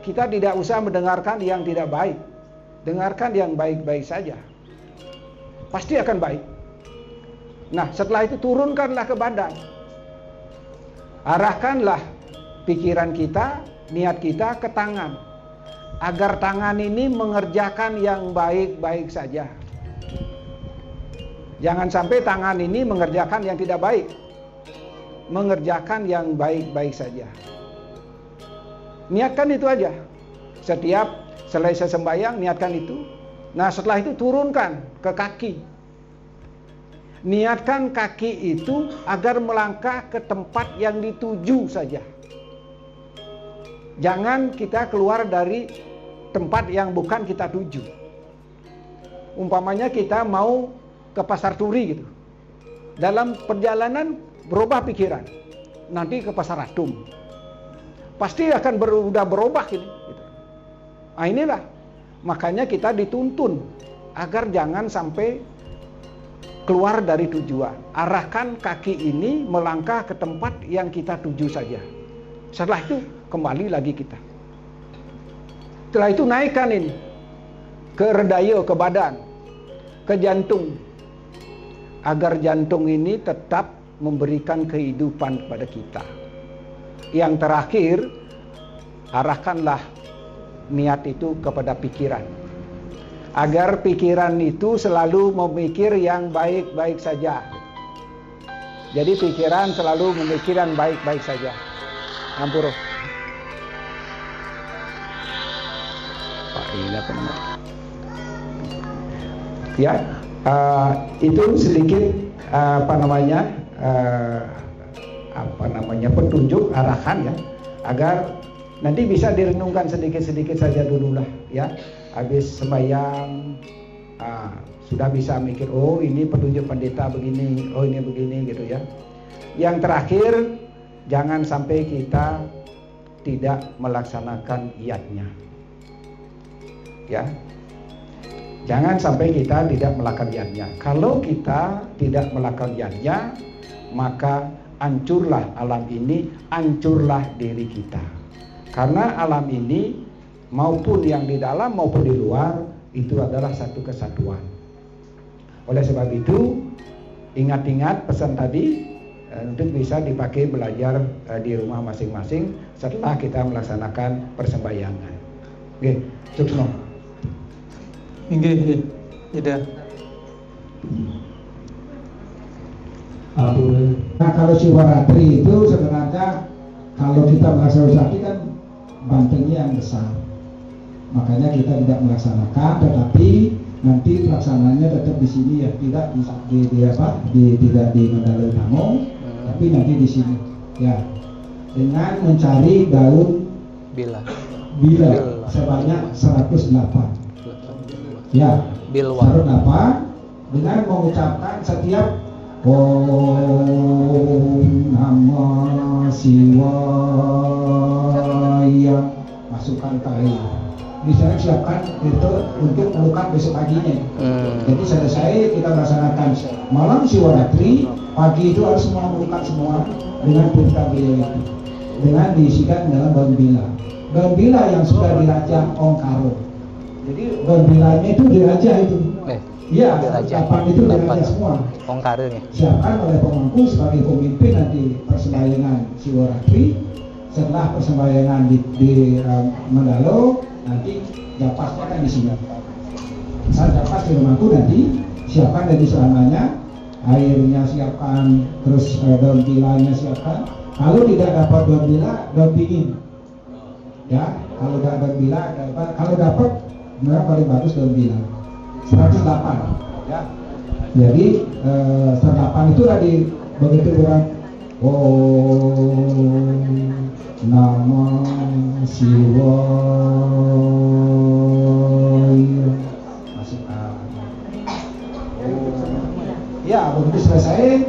Kita tidak usah mendengarkan yang tidak baik. Dengarkan yang baik-baik saja. Pasti akan baik. Nah, setelah itu turunkanlah ke badan. Arahkanlah pikiran kita, niat kita ke tangan. Agar tangan ini mengerjakan yang baik-baik saja. Jangan sampai tangan ini mengerjakan yang tidak baik. Mengerjakan yang baik-baik saja. Niatkan itu aja. Setiap selesai sembahyang, niatkan itu. Nah, setelah itu turunkan ke kaki. Niatkan kaki itu agar melangkah ke tempat yang dituju saja. Jangan kita keluar dari tempat yang bukan kita tuju. Umpamanya kita mau ke Pasar Turi gitu. Dalam perjalanan berubah pikiran. Nanti ke Pasar Atum. Pasti akan udah berubah ini. Gitu. Nah, inilah. Makanya kita dituntun agar jangan sampai keluar dari tujuan. Arahkan kaki ini melangkah ke tempat yang kita tuju saja. Setelah itu kembali lagi kita. Setelah itu naikkan ini ke redayo, ke badan, ke jantung. Agar jantung ini tetap memberikan kehidupan kepada kita. Yang terakhir, arahkanlah niat itu kepada pikiran. Agar pikiran itu selalu memikir yang baik-baik saja. Jadi pikiran selalu memikirkan baik-baik saja. Ampuro. Pak, ini apa namanya? Ya, itu sedikit petunjuk arahan ya, agar nanti bisa direnungkan sedikit-sedikit saja dulu lah ya. Habis sembahyang sudah bisa mikir, oh ini petunjuk pendeta begini, oh ini begini gitu ya. Yang terakhir, jangan sampai kita tidak melaksanakan iyatnya ya. Jangan sampai kita tidak melakukan iyatnya. Kalau kita tidak melakukan iyatnya, maka hancurlah alam ini, hancurlah diri kita. Karena alam ini maupun yang di dalam maupun di luar itu adalah satu kesatuan. Oleh sebab itu, ingat-ingat pesan tadi untuk bisa dipakai belajar di rumah masing-masing setelah kita melaksanakan persembahyangan. Oke, Suksno. Inggih, tidak. Nah, kalau Siwaratri itu sebenarnya kalau kita melaksanakan sakti kan bantengnya yang besar, makanya kita tidak melaksanakan, tetapi nanti pelaksananya tetap di sini ya, tidak tidak di Mandala Utama, tapi nanti di sini ya, dengan mencari daun bila sebanyak 108 ya, 108 dengan mengucapkan setiap Om Namah Shivaya, masukkan ke air. Misalnya siapkan itu untuk melukat besok paginya. Jadi selesai kita melaksanakan malam Siwaratri, pagi itu harus semua melukat semua dengan perintah beliau itu, dengan diisikan dalam daun bila. Daun bila yang sudah dirajang ongkaro. Jadi daun bilanya itu dirajah itu. Iya, kapan itu dirajah semua. Ongkaro nih. Siapkan oleh pemangku sebagai pemimpin nanti persembahyangan Siwaratri. Setelah persembahyangan di Mandalo, nanti japasnya kan di sini. Saat japas di rumahku nanti siapkan dari selamanya, airnya siapkan, terus daun bilanya siapkan. Kalau tidak dapat daun bila, daun dingin. Ya, kalau tidak daun bila, kalau dapat, memang paling bagus daun bila. 108. Ya. Jadi 108 itu tadi begitu orang Om Namah Shivaya, masukkan. Ya, begitu selesai,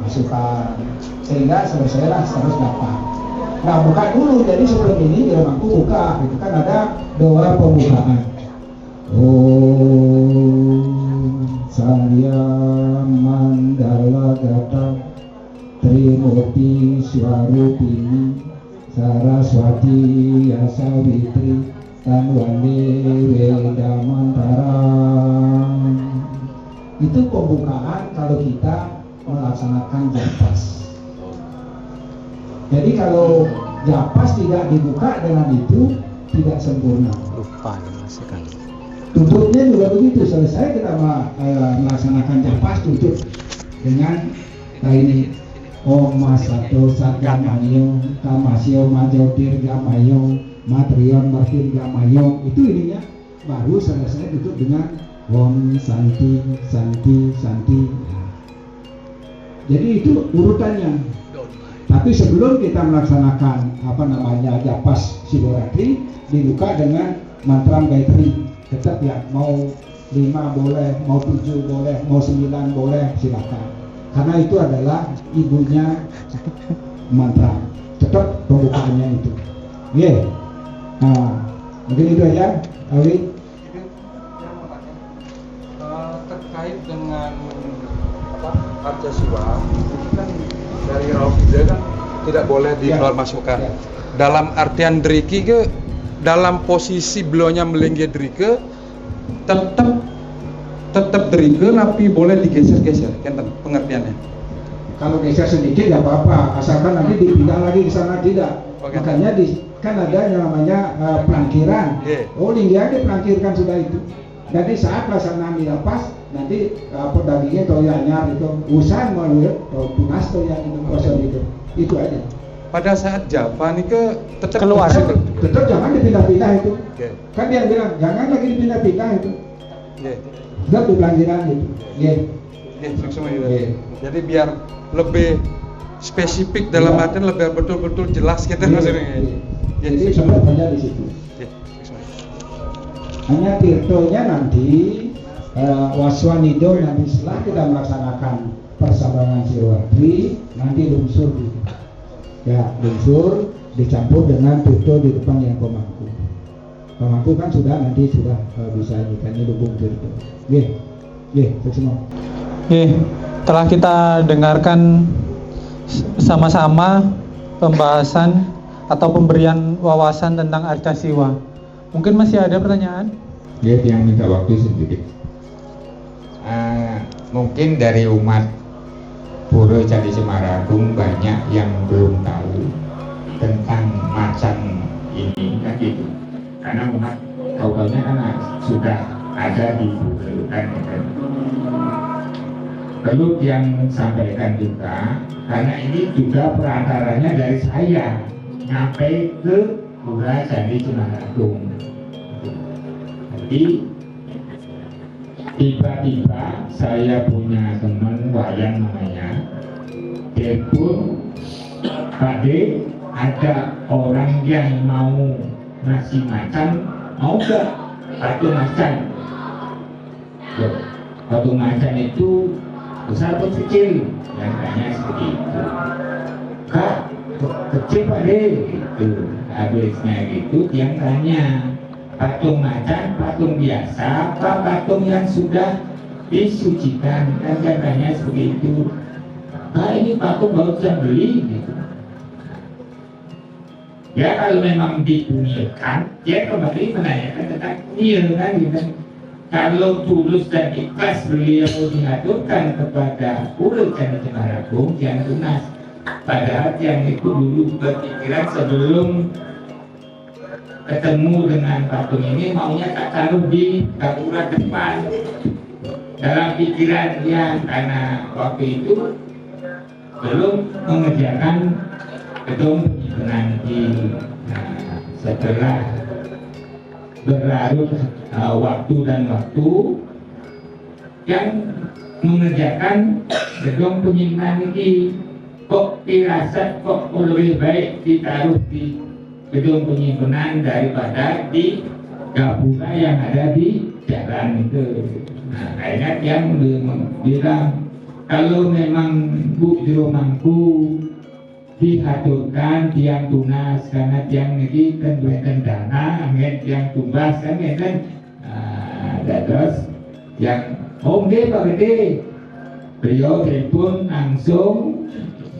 masukkan. Sehingga selesailah 108. Nah, buka dulu. Jadi sebelum ini di rumahku buka. Itu kan ada doa pembukaan. Om Saya Mandala Gata Murti Swarupini Saraswati Yasawitri Tanwani Wedamantara. Itu pembukaan kalau kita melaksanakan japas. Jadi kalau japas tidak dibuka dengan itu tidak sempurna. Lupa dimasukkan. Tutupnya juga begitu. Selesai kita melaksanakan japas, tutup dengan ini Om Masato Satgamayong Kamasyo Majotir Gamayong Matrion Martir Gamayong. Itu ininya baru selesai tutup dengan Om Santi Santi Santi. Jadi itu urutannya. Tapi sebelum kita melaksanakan japas Sidoratri, dibuka dengan mantra Gayatri. Tetap ya, mau 5 boleh, mau 7 boleh, mau 9 boleh, silakan. Karena itu adalah ibunya mantra. Tetap pembukaannya itu. Yeah. Nah, mungkin itu aja, Awi. Terkait dengan Arca Siwa, ini kan dari Raufida kan tidak boleh dikeluar masukkan. Ya. Dalam artian driki ke dalam posisi belaunya melengge drike tetap drike tapi boleh digeser-geser, kan pengertiannya. Kalau geser sedikit nggak apa-apa, asalkan nanti dipindah lagi ke sana tidak. Oke. Makanya kan ada yang namanya pelangkiran. Yeah. Oh, linggian dipelangkirkan sudah itu. Jadi saat pelaksanaan dilepas, nanti dagingnya toyanya itu usah melalui tunas toya itu kosong itu aja. Pada saat Java nih ke tetap Keluar. Tetap jangan dipindah-pindah itu. Oke. Kan dia bilang jangan lagi dipindah-pindah itu. Yeah. Tetap di pelangkiran itu. Yeah. Semua gitu. Iya. Jadi biar lebih spesifik dalam Iya. artian lebih betul-betul jelas kita Iya, maksudnya. iya. Iya, Jadi semua. tetap aja di situ. Iya, semua. Hanya tirtonya nanti Waswanido nanti setelah kita melaksanakan persambangan Sidoratri nanti lungsur gitu. Ya, lungsur dicampur dengan tirto di depan yang pemangku. Pemangku kan nanti sudah bisa nyikannya lubung tirto. Semua. Telah kita dengarkan sama-sama pembahasan atau pemberian wawasan tentang Arca Siwa. Mungkin masih ada pertanyaan? Yang minta waktu sedikit. Mungkin dari umat Pura Candi Semaragung banyak yang belum tahu tentang macan ini kan gitu. Karena umat tahu-tahunya kan sudah ada di Pura kan. Perlu yang sampaikan juga, karena ini juga perantaranya dari saya sampai ke Pura Candi Semaragung. Jadi tiba-tiba saya punya teman wayang namanya, telepon, Pak D, ada orang yang mau ngasih macan, mau gak patung macan? Loh, patung macan itu besar atau kecil? Yang tanya seperti itu. Kak, kecil Pak D, gitu. Habisnya gitu, yang tanya, patung macan, patung biasa, apa patung yang sudah disucikan? Dan katanya seperti itu. Nah, ini patung baru saya beli gitu. Ya kalau memang dibunyikan, dia kembali menanyakan tentang nil kan gitu. Kalau tulus dan ikhlas beliau diaturkan kepada Pura Candi Semaragung, yang tunas. Padahal yang itu dulu berpikiran sebelum ketemu dengan patung ini maunya tak taruh di gapura depan. Dalam pikiran dia, karena waktu itu belum mengerjakan gedung penanti. Nah, setelah berlarut waktu dan waktu yang mengerjakan gedung penyimpanan ini, kok dirasa kok lebih baik ditaruh di gedung penyimpanan daripada di gapura yang ada di jalan itu. Nah, akhirnya yang bilang kalau memang Bu Jero Mangku diaturkan tiang tunas karena tiang ini kan duitkan dana, angin tiang tumbas kan kan. Terus yang Om D Pak Gede, beliau telepon langsung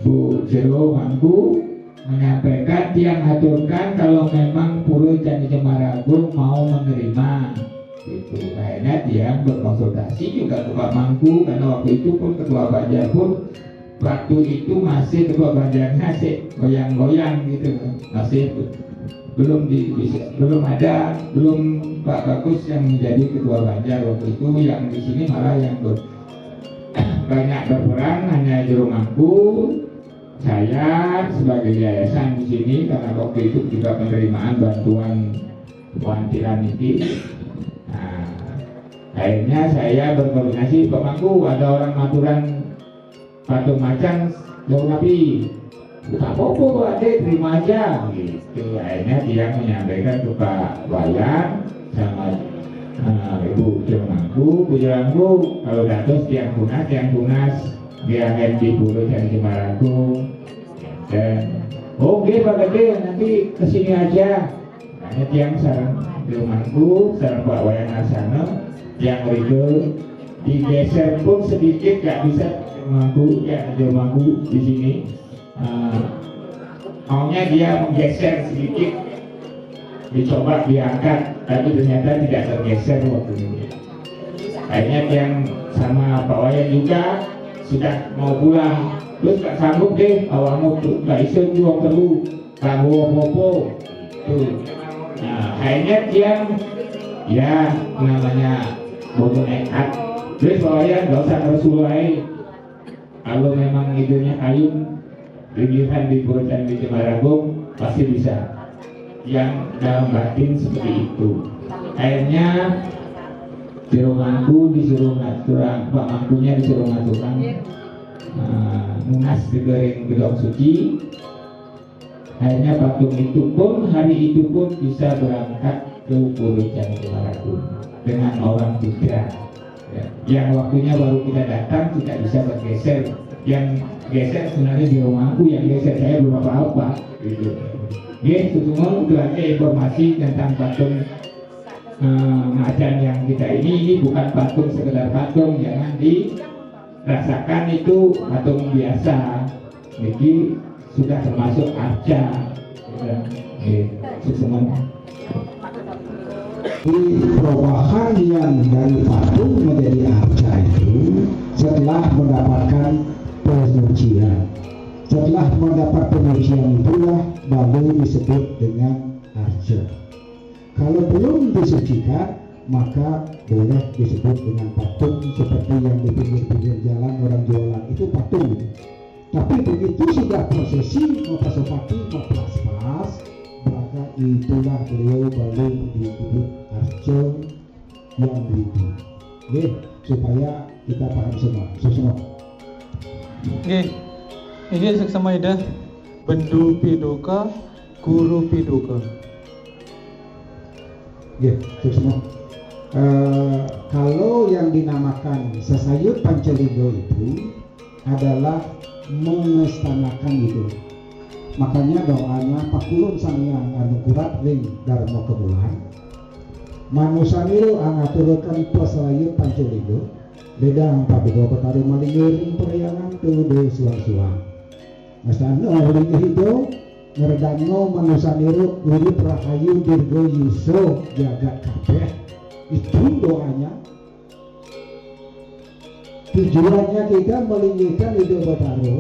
Bu Jero Mangku menyampaikan tiang aturkan kalau memang Pura Candi Cemaragung mau menerima gitu. Akhirnya dia berkonsultasi juga ke Pak Mangku karena waktu itu pun Ketua Banjar pun waktu itu masih Ketua Banjarnya sih goyang-goyang gitu, masih belum Pak Bagus yang menjadi Ketua Banjar waktu itu, yang di sini malah yang banyak berperan hanya Jero Mangku, saya sebagai yayasan di sini karena waktu itu juga penerimaan bantuan Wantiran ini. Nah, akhirnya saya berkoordinasi, Pak Mangku ada orang Maturan patung macan jauh nabi, tak apa-apa Pak Ade, terima aja gitu. Akhirnya dia menyampaikan ke Pak Wayan sama Ibu Jero Mangku, Bu Jero Mangku kalau datus tiang tunas dia di Pura Candi Cemaragung dan oke Pak Gede nanti kesini aja. Hanya tiang sarang Jero Mangku, sarang Pak Wayan Arsana yang itu digeser pun sedikit gak bisa Jero Mangku di sini. Maunya dia menggeser sedikit, dicoba diangkat, tapi ternyata tidak tergeser waktu itu. Akhirnya yang sama Pak Wayan juga sudah mau pulang, terus gak sanggup deh, awalnya gak bisa jual perlu, kamu apa-apa tuh. Nah akhirnya yang ya namanya bodoh nekat, terus Pak Wayan gak usah tersulai, kalau memang idenya kayu pinggiran di Pura Candi Cemaragung pasti bisa. Yang dalam batin seperti itu. Akhirnya Jero Mangku disuruh ngaturan, Pak Mangkunya disuruh ngaturan munas digering gedong suci. Akhirnya patung itu pun hari itu pun bisa berangkat ke Pura Candi Cemaragung dengan orang tiga. Ya, yang waktunya baru kita datang tidak bisa bergeser. Yang geser sebenarnya Jero Mangku, yang geser saya belum apa-apa gitu. Oke, semua itu aja informasi tentang patung macan yang kita ini bukan patung sekedar patung, jangan dirasakan itu patung biasa. Jadi sudah termasuk arca. Semua. Perubahan yang dari patung menjadi arca itu setelah mendapatkan penyucian. Setelah mendapat penyucian itulah baru disebut dengan arca. Kalau belum disucikan maka boleh disebut dengan patung, seperti yang di pinggir-pinggir jalan orang jualan itu patung. Tapi begitu sudah prosesi mopasopati mopaspas, maka itulah beliau baru disebut arca yang itu. Oke, supaya kita paham semua. Oke. Ini seksama ida bendu piduka, guru piduka. Ya, semua. Kalau yang dinamakan sesayut Pancaligo itu adalah mengestanakan itu. Makanya doanya pakulun sangyang anu kurat ring darmo kebulan. Manusaniru angaturkan pesayut Pancaligo. Dedang pabigo petari malingiring periangan tuduh suang-suang. Masano ring hido ngerdano manusaniru urip rahayu dirgo yuso jagat kabeh. Itu doanya. Tujuannya kita melinggikan hidup Bataro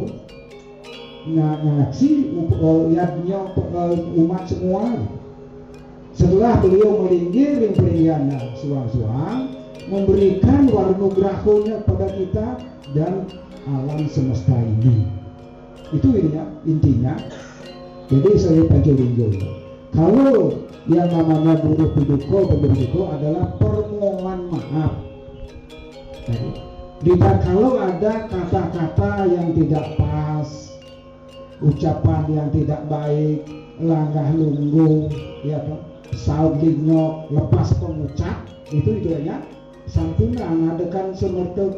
ngaji lihatnya umat semua. Setelah beliau melinggir yang periana suang-suang, memberikan warnugrahonya pada kita dan alam semesta ini. Itu intinya. Jadi saya Pancaligo. Kalau yang namanya guru piduko adalah permohonan maaf. Kalau ada kata-kata yang tidak pas, ucapan yang tidak baik, langgah lungguh, ya toh, saud linyok, lepas pengucap, itu idenya santuna ngadakan semertek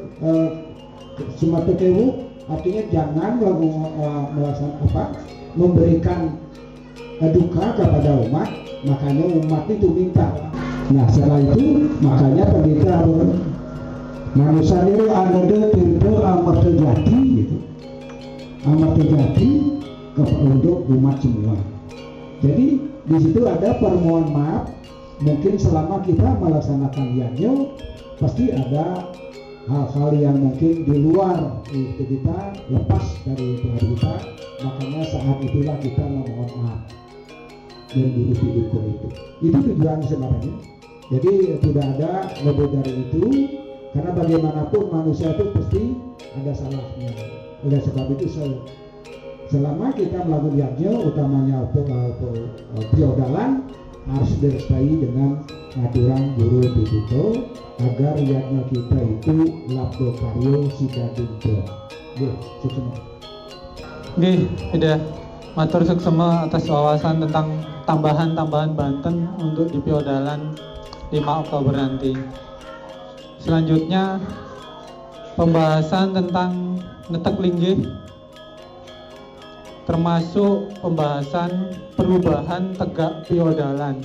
kewu, artinya jangan memberikan duka kepada umat, makanya umat itu minta. Nah setelah itu makanya pendeta manusia itu ada tirdo amat terjadi gitu. amat terjadi untuk umat semua. Jadi di situ ada permohonan maaf. Mungkin selama kita melaksanakan Yagyo pasti ada hal-hal yang mungkin di luar itu kita lepas dari Tuhan kita, makanya saat itulah kita memohon maaf dan dihukum itu tujuan sebenarnya. Jadi tidak ada lebih dari itu, karena bagaimanapun manusia itu pasti ada salahnya. Oleh sebab itu selama kita melakukan Yagyo, utamanya piodalan, harus direstui dengan aturan guru Bidito agar Yagyo kita itu labdo karyo sidadinjo. Suksema. Tidak matur suksema atas wawasan tentang tambahan-tambahan Banten untuk di piodalan 5 Oktober nanti. Selanjutnya pembahasan tentang netek linggih, termasuk pembahasan perubahan tegak piodalan,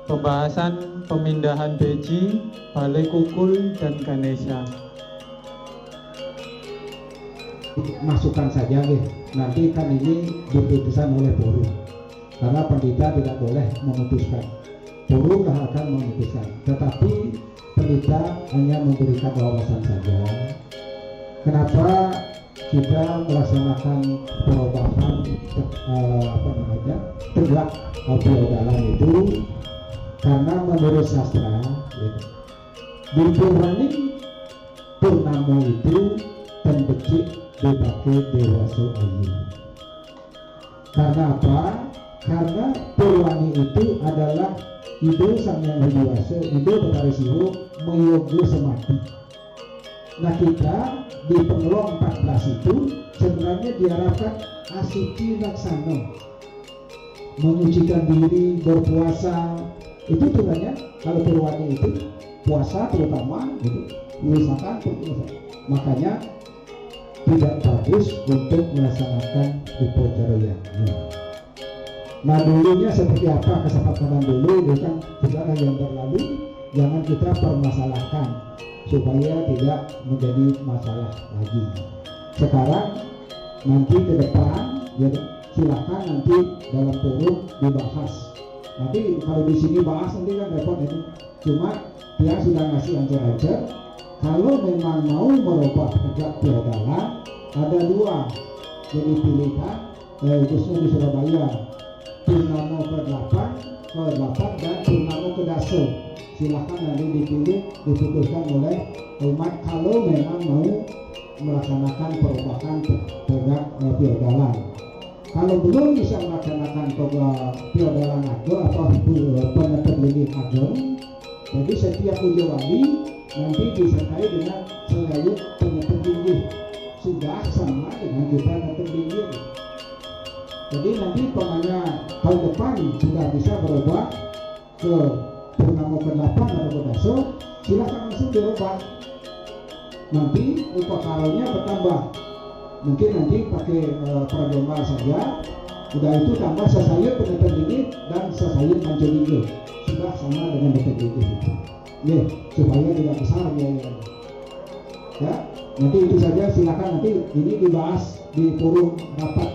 pembahasan pemindahan beji, balai kukul, dan Ganesha. Masukkan saja nanti kan ini diputuskan oleh forum, karena pendeta tidak boleh memutuskan, forum akan memutuskan, tetapi pendeta hanya memberikan wawasan saja. Kenapa kita melaksanakan perubahan tegak piodalan itu? Karena menurut sastra di Purnamo itu pembecik dibake dewasa ayu. Karena apa? Karena Purwani itu adalah ide sang yang dewasa, ide betari siwo meyogo semati. Nah kita di pengelong 14 itu sebenarnya diharapkan asuci laksana, menyucikan diri, berpuasa. Itu sebenarnya kalau Purwani itu puasa terutama gitu, misalkan puasa. Makanya tidak bagus untuk melaksanakan upacara Yagyo. Nah dulunya seperti apa kesepakatan dulu itu kan sudah yang berlalu, jangan kita permasalahkan supaya tidak menjadi masalah lagi. Sekarang nanti ke depan ya silakan nanti dalam forum dibahas. Nanti kalau di sini bahas nanti kan repot itu. Cuma dia sudah ngasih ancer-ancer. Kalau memang mau merubah tegak piodalan, ada 2 yang dipilihkan, khususnya di Surabaya, Purnamo ke-8 dan Purnamo ke-10. Silakan nanti dipilih, diputuskan oleh umat kalau memang mau melaksanakan perubahan tegak piodalan. Kalau belum bisa melaksanakan piodalan ageng atau penetek linggih ageng, jadi setiap uji wali nanti disertai dengan selayut penetek linggih, sudah sama dengan kita penetek linggih. Jadi nanti pokoknya tahun depan sudah bisa berubah ke Purnamo ke-8 atau ke-10, silakan langsung dirubah. Nanti upacaranya bertambah. Mungkin nanti pakai pragemar saja. Udah itu tambah sesayut penetek linggih dan sesayut mancung linggih. Sudah sama dengan penetek linggih itu. Ya, supaya tidak besar biayanya. Ya, nanti itu saja. Silakan nanti ini dibahas di forum rapat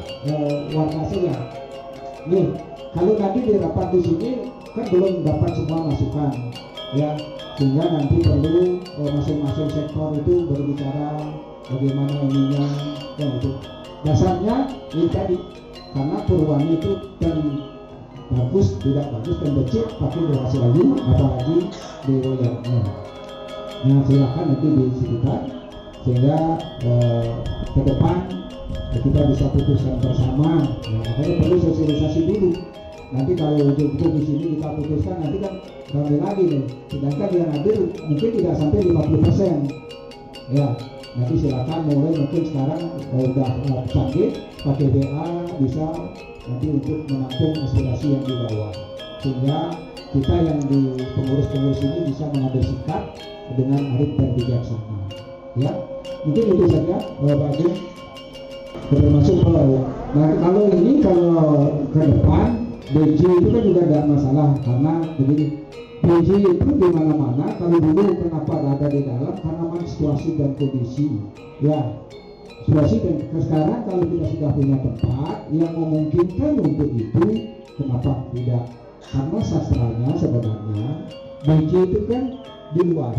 warga saja. Nih, kalau nanti di rapat di sini kan belum dapat semua masukan, ya, sehingga nanti perlu masing-masing sektor itu berbicara bagaimana ininya, dan itu dasarnya ini tadi, karena Purwani itu dan bagus tidak bagus dan becik pakai berhasil lagi, apalagi di Yagyo. Nah silakan nanti disebutkan sehingga ke depan kita bisa putuskan bersama. Nah, makanya perlu sosialisasi dulu. Nanti kalau ujung-ujung di sini kita putuskan nanti kan ramai lagi nih. Sedangkan yang hadir mungkin tidak sampai 50%. Ya, nanti silakan mulai mungkin sekarang udah canggih pakai BA bisa nanti untuk menampung aspirasi yang di bawah. Sehingga kita yang di pengurus-pengurus ini bisa mengambil sikap dengan arif dan bijaksana. Ya, mungkin itu saja Pak Ageng. Termasuk nah kalau ini kalau ke depan BJ itu kan juga tidak masalah, karena begini, BJ itu di mana-mana. Kalau dulu kenapa ada di dalam, karena memang situasi dan kondisi. Ya, situasi. Dan sekarang kalau kita sudah punya tempat yang memungkinkan untuk itu, kenapa tidak? Karena sastranya sebenarnya BJ itu kan di luar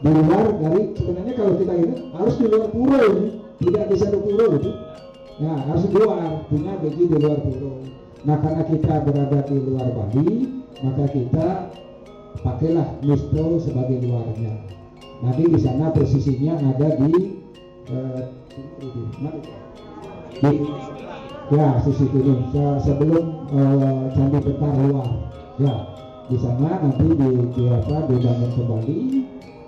dari, sebenarnya kalau kita ini harus di luar pura ini, tidak di satu pura gitu. Nah, harus di luar, punya BJ di luar pura. Nah, karena kita berada di luar Bali, maka kita pakailah Misto sebagai luarnya. Nanti di sana posisinya ada di sisi kiri sebelum Candi Petar luar. Ya, di sana nanti dibangun kembali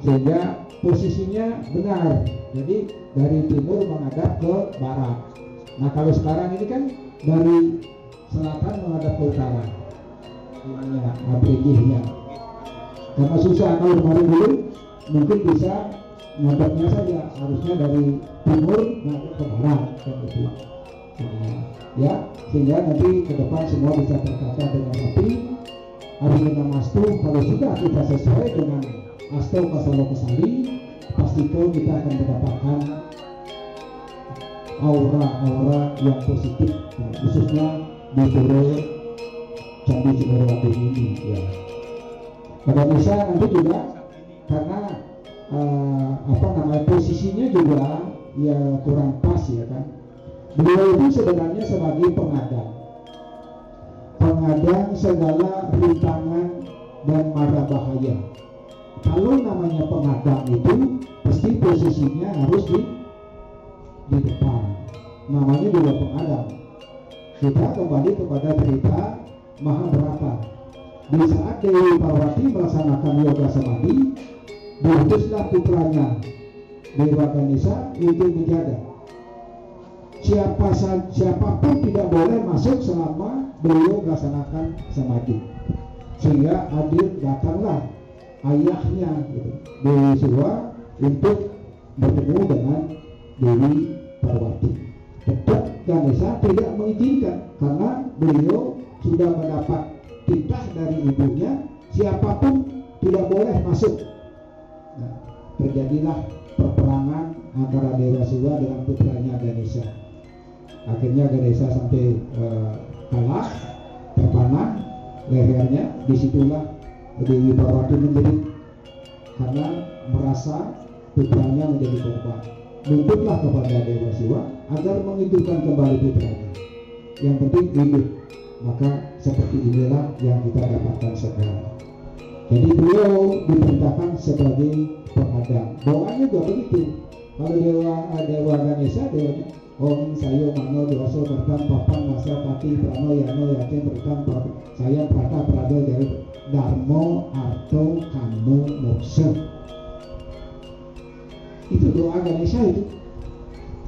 sehingga posisinya benar. Jadi dari timur menghadap ke barat. Nah, kalau sekarang ini kan dari selatan menghadap ke utara. Ininya, abridihnya. Karena susah kalau kemarin dulu mungkin bisa ngadapnya saja, harusnya dari timur menghadap ke barat kan itu. Ya, sehingga nanti ke depan semua bisa tertata dengan rapi. Arjuna Mastu, kalau sudah kita sesuai dengan Asto Kasalokesari, pastikan kita akan mendapatkan aura-aura yang positif, khususnya di Pura Candi Cimorowati ini. Ya. Pada bisa nanti juga karena posisinya juga ya kurang pas ya kan. Beliau itu sebenarnya sebagai pengadang segala rintangan dan mara bahaya. Kalau namanya pengadang itu pasti posisinya harus di depan. Namanya juga pengadang. Kita kembali kepada cerita Mahabharata. Di saat Dewi Parwati melaksanakan yoga samadhi, diutuslah putranya Dewa Ganesha untuk menjaga. Siapapun tidak boleh masuk selama beliau melaksanakan samadhi. Sehingga hadir datanglah ayahnya Dewi Surwa untuk bertemu dengan Dewi Parwati. Tetap Ganesha tidak mengizinkan karena beliau sudah mendapat titah dari ibunya, siapapun tidak boleh masuk. Nah, terjadilah perperangan antara Dewa Surwa dengan putranya Ganesha. Akhirnya Ganesha sampai kalah, terpanah lehernya. Disitulah Dewi Parwati menjerit karena merasa putranya menjadi korban. Nuntutlah kepada Dewa Surwa agar menghidupkan kembali putranya. Yang penting hidup. Maka seperti inilah yang kita dapatkan sekarang. Jadi beliau diperintahkan sebagai pengadang. Doanya juga begitu. Kalau Dewa Ganesha, Dewa Om Sayo Mano Dewaso Bertam Papan Nasa Pati Prano Yano Yakin Bertam Saya Prata Prado dari Darmo Arto Kamo Moksa. Itu doa Ganesha itu.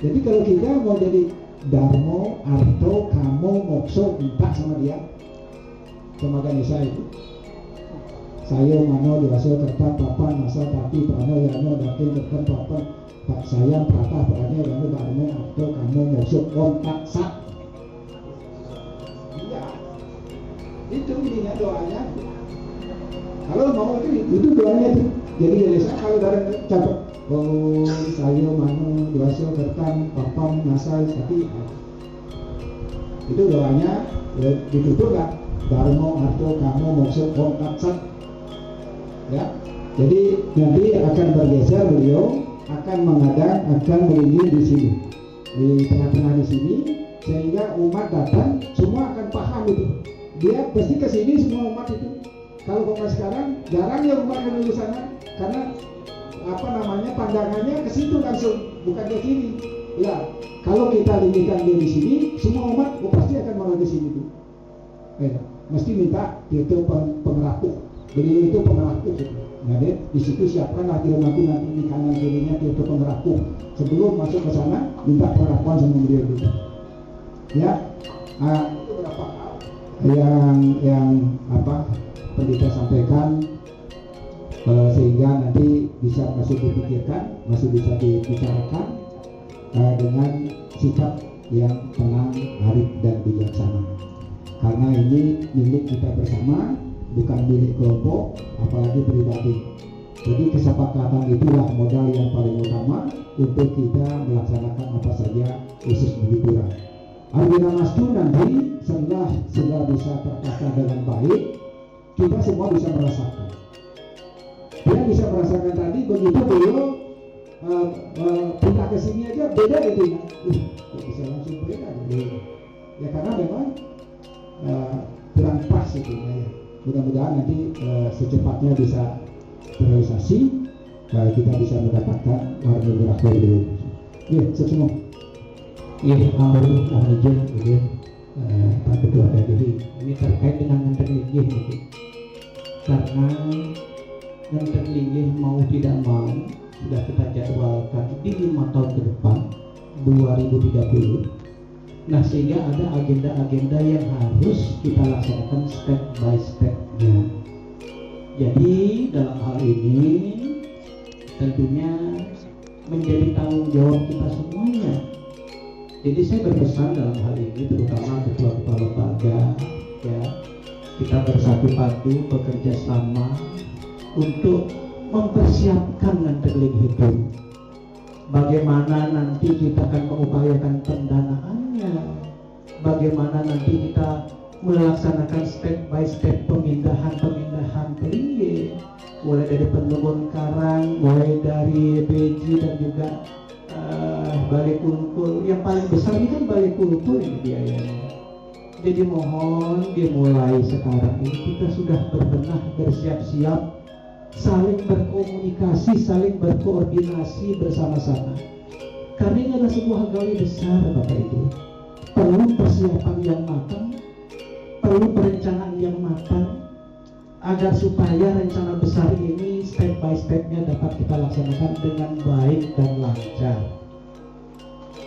Jadi kalau kita mau jadi Darmo Arto Kamo Moksa, minta sama dia, sama Ganesha itu. Sayo Mano Dewaso Bertam Papan Nasa Pati Prano Yano Yakin Bertam Papan Pak saya Prata Pranya Rano Darmo atau kamu masuk kontak sak. Iya, itu ininya doanya. Kalau mau itu doanya itu. Jadi Ganesha kalau dari capek, oh saya Manu Dewaso Bertam Papam Nasai Sati, itu doanya ditutup lah. Darmo atau kamu masuk kontak sak. Ya, jadi nanti akan bergeser beliau. Akan mengadang, akan berdiri di sini, di tengah-tengah di sini, sehingga umat datang semua akan paham itu. Dia pasti ke sini semua umat itu. Kalau kok sekarang jarang ya umat yang di sana, karena pandangannya ke situ langsung, bukan ke sini. Ya, kalau kita lingkirkan dia di sini, semua umat pasti akan mau ke sini tuh. Mesti minta itu pengerapu. Beliau itu pengerapu gitu. Nah, di situ siapkan nanti di kanan kirinya itu pengerapu. Sebelum masuk ke sana, minta pengerapuan sama beliau gitu. Ya, itu berapa hal yang pendeta sampaikan sehingga nanti bisa masih dipikirkan, masih bisa dibicarakan dengan sikap yang tenang, arif dan bijaksana. Karena ini milik kita bersama. Bukan milik kelompok, apalagi pribadi. Jadi kesepakatan itulah modal yang paling utama untuk kita melaksanakan apa saja khusus bagi pura. Argina Mastu nanti setelah sudah bisa tertata dengan baik, kita semua bisa merasakan. Dia bisa merasakan tadi begitu beliau pindah ke sini aja beda gitu ya. Bisa langsung beda gitu. Ya karena memang kurang pas itu ya. Mudah-mudahan nanti secepatnya bisa terrealisasi, kita bisa mendapatkan warga gerak baru. Ya, semua. Ya, ambil mohon izin gitu. Pak Ketua DPD ini terkait dengan ngenten linggih gitu. Karena ngenten linggih mau tidak mau sudah kita jadwalkan di 5 tahun ke depan 2030. Nah, sehingga ada agenda-agenda yang harus kita laksanakan step by step-nya. Jadi dalam hal ini tentunya menjadi tanggung jawab kita semuanya. Jadi saya berpesan dalam hal ini terutama ketua-ketua lembaga ya, kita bersatu padu bekerja sama untuk mempersiapkan ngenten linggih itu. Bagaimana nanti kita akan mengupayakan pendanaannya, bagaimana nanti kita melaksanakan step by step pemindahan linggih, mulai dari Pendebon Karang, mulai dari Beji dan juga Balai Kulkul. Yang paling besar ini kan Balai Kulkul ini biayanya. Jadi mohon dimulai sekarang ini kita sudah berbenah, bersiap-siap, saling berkomunikasi, saling berkoordinasi bersama-sama. Karena ini adalah sebuah gawe besar Bapak Ibu. Perlu persiapan yang matang, perlu perencanaan yang matang, agar supaya rencana besar ini step by stepnya dapat kita laksanakan dengan baik dan lancar.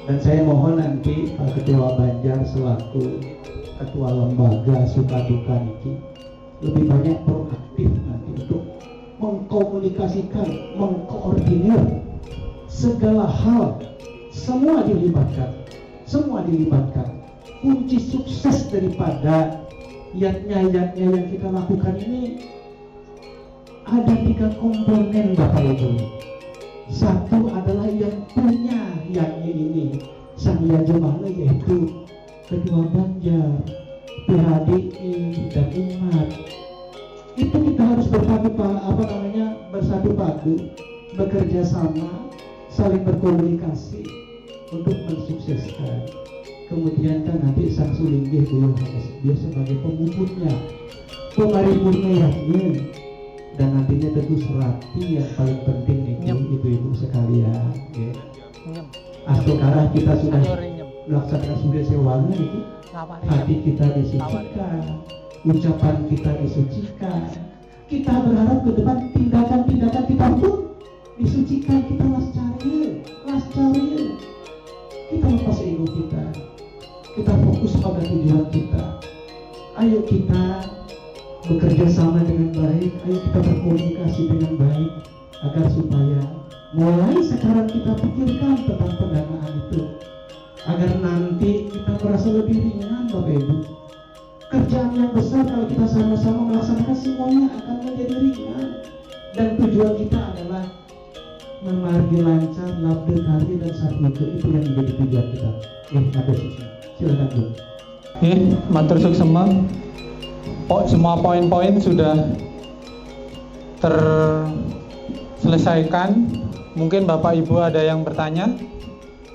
Dan saya mohon nanti Pak Ketua Banjar selaku Ketua Lembaga Sukaduka Niki lebih banyak proaktif nanti untuk mengkomunikasikan, mengkoordinir segala hal, semua dilibatkan. Kunci sukses daripada yatnya yang kita lakukan ini ada 3 komponen Bapak Ibu. Satu adalah yang punya yatnya ini sang Yajamana, yaitu Ketua Banjar, PHDI dan umat. Itu kita harus bersatu padu, bekerja sama, saling berkomunikasi untuk mensukseskan. Kemudian kan nanti sang sulinggih dia sebagai pemuputnya, pemaripurnya yaknya, dan nantinya tentu Surati yang paling penting itu ibu-ibu sekalian. Ya. Astokara kita sudah melaksanakan sudah sewangi itu, hati kita disucikan, ucapan kita disucikan. Kita berharap ke depan tindakan-tindakan kita pun disucikan. Kita lascarin. Kita lepas ego kita. Kita fokus pada tujuan kita. Ayo kita bekerja sama dengan baik. Ayo kita berkomunikasi dengan baik agar supaya mulai sekarang kita pikirkan tentang pendanaan itu, agar nanti kita merasa lebih ringan Bapak Ibu. Kerjaan yang besar kalau kita sama-sama melaksanakan semuanya akan menjadi ringan. Dan tujuan kita adalah memargi lancar, labda karya dan sarmuka, itu yang menjadi tujuan kita. Ada sisi. Silakan Bu. Matur suksema. Semua poin-poin sudah terselesaikan. Mungkin Bapak Ibu ada yang bertanya?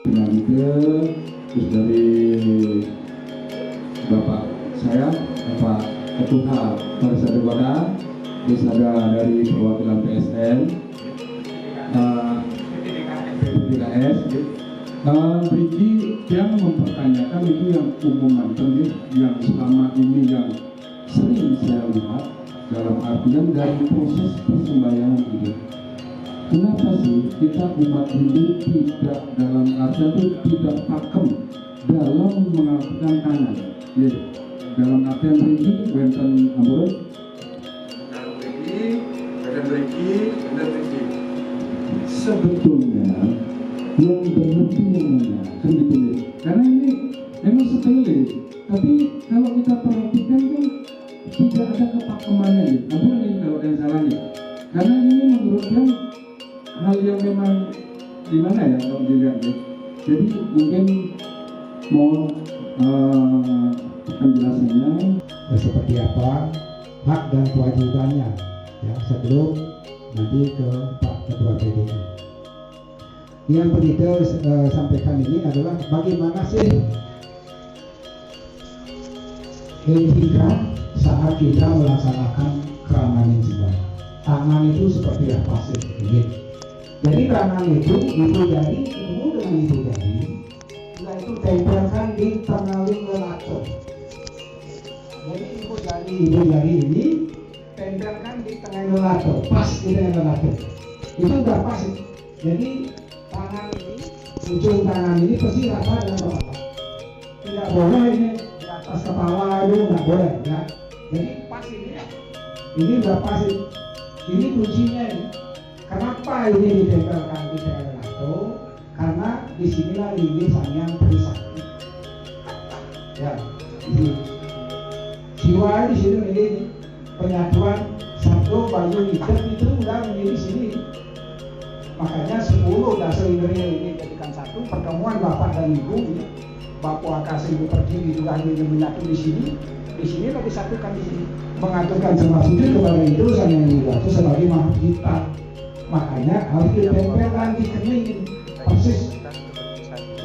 Terus dari Bapak saya, Bapak Ketua Marsada Wada, terus ada dari perwakilan PSN, PDKS, Riki yang mempertanyakan itu yang umum yang selama ini yang sering saya lihat dalam artian dari proses persembayangan itu. Kenapa sih kita umat Hindu tidak dalam artian itu tidak pakem dalam mengangkat tangan? Ya, dalam artian Riki, wenten ampun. Dalam Riki, Sebetulnya yang berlebihan kan gitu ya. Karena ini memang sepele, tapi kalau kita perhatikan kan tidak ada kepakemannya ya. Apa nih kalau ada yang salahnya? Karena ini menurut dia hal yang memang gimana ya kalau dilihat ya. Jadi mungkin mau penjelasannya seperti apa hak dan kewajibannya ya sebelum nanti ke Pak Ketua PDI. Yang Pendeta sampaikan ini adalah bagaimana sih etika saat kita melaksanakan keramahan jiwa. Tangan itu seperti apa sih? Jadi tangan itu jadi ketemu dengan itu jadi, setelah itu tempelkan di tengaling lelato. Jadi ibu jari ini tempelkan di tengah lelato, pas di tengah lelato. Itu udah pas. Jadi tangan ini, ujung tangan ini pasti rata dengan kepala. Tidak boleh ini di atas kepala itu nggak boleh ya. Jadi pas ini udah pas. Ini kuncinya ini. Kenapa ini ditempelkan di tengah lelato? Karena disinilah lili Sanghyang Trisakti. Ya, ini. Jiwa di sini ini penyatuan satu bayu hidup itu udah menjadi sini. Makanya 10 dasar indriya ini jadikan satu. Pertemuan Bapak dan Ibu, Bapak Akasa Ibu Pertiwi juga ingin menyatu di sini. Di sini lebih disatukan di sini. Mengaturkan semua sujud kepada itu Sanghyang Trisakti sebagai Maha Pencipta. Makanya harus ditempelkan di kening persis.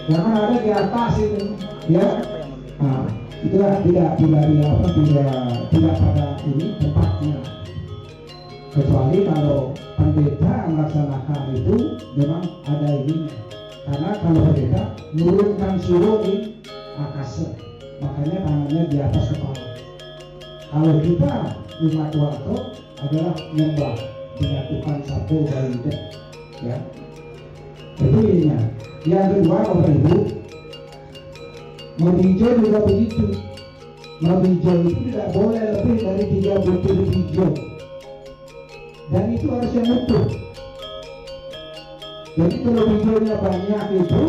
Jangan ada di atas itu, ya. Nah, itu tidak pada ini tempatnya. Kecuali kalau pendeta melaksanakan itu memang ada ini. Karena kalau pendeta menurunkan suruh di akasa, makanya tangannya di atas kepala. Kalau kita umat warga adalah nyembah, menyatukan satu bayi ya. Itu ininya. Yang kedua Bapak Ibu, meninjau juga begitu. Meninjau itu tidak boleh lebih dari 3 butir hijau. Dan itu harus yang utuh. Jadi kalau hijaunya banyak itu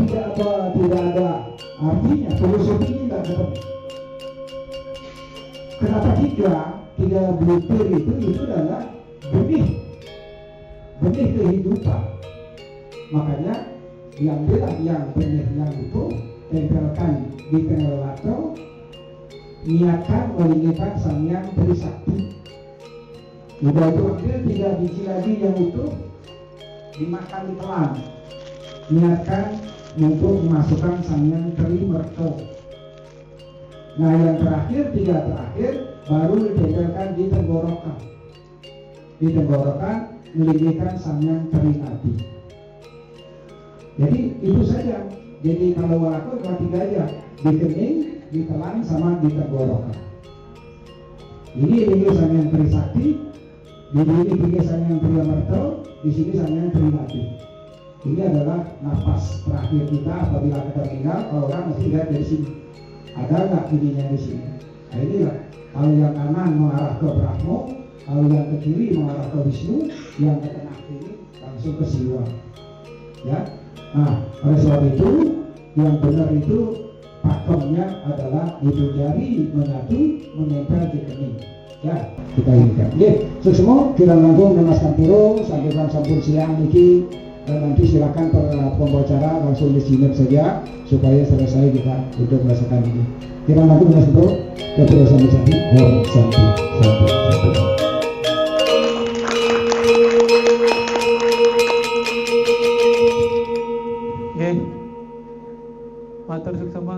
tidak ada artinya, filosofinya tidak dapat. Kenapa 3 butir itu adalah benih kehidupan. Makanya yang bilang yang benih yang itu tempelkan di tengah lelato, niatkan meninggikan Sanghyang Trisakti. Udah itu ambil 3 biji lagi yang utuh, dimakan ditelan. Niatkan untuk memasukkan Sanghyang Trimerto. Nah yang terakhir, 3 terakhir baru ditempelkan di tenggorokan. Di tenggorokan meninggikan Sanghyang Triadi. Jadi itu saja. Jadi kalau walaku cuma 3 aja, di kening, di telan, sama di tenggorokan. Ini Sanghyang Trisakti, di sini Sanghyang Trimerto, di sini Sanghyang Triadi. Ini adalah napas terakhir kita apabila kita meninggal. Kalau orang mesti lihat dari sini. Ada nggak ininya di sini? Nah inilah. Kalau yang kanan mengarah ke Brahmo, kalau yang ke kiri mengarah ke Wisnu, yang ke tengah kiri langsung ke Siwa. Ya. Nah, oleh sebab itu yang benar itu pakemnya adalah ujung jari menyatu menempel di kening. Ya, kita ingat. Oke, semua kita langsung dengan puro sampai sampun siang niki. Nanti silakan pembicara langsung disinap saja supaya selesai kita untuk merasakan ini. Kita langsung dengan puro ke puro sampai sampai. Oke, matur suksema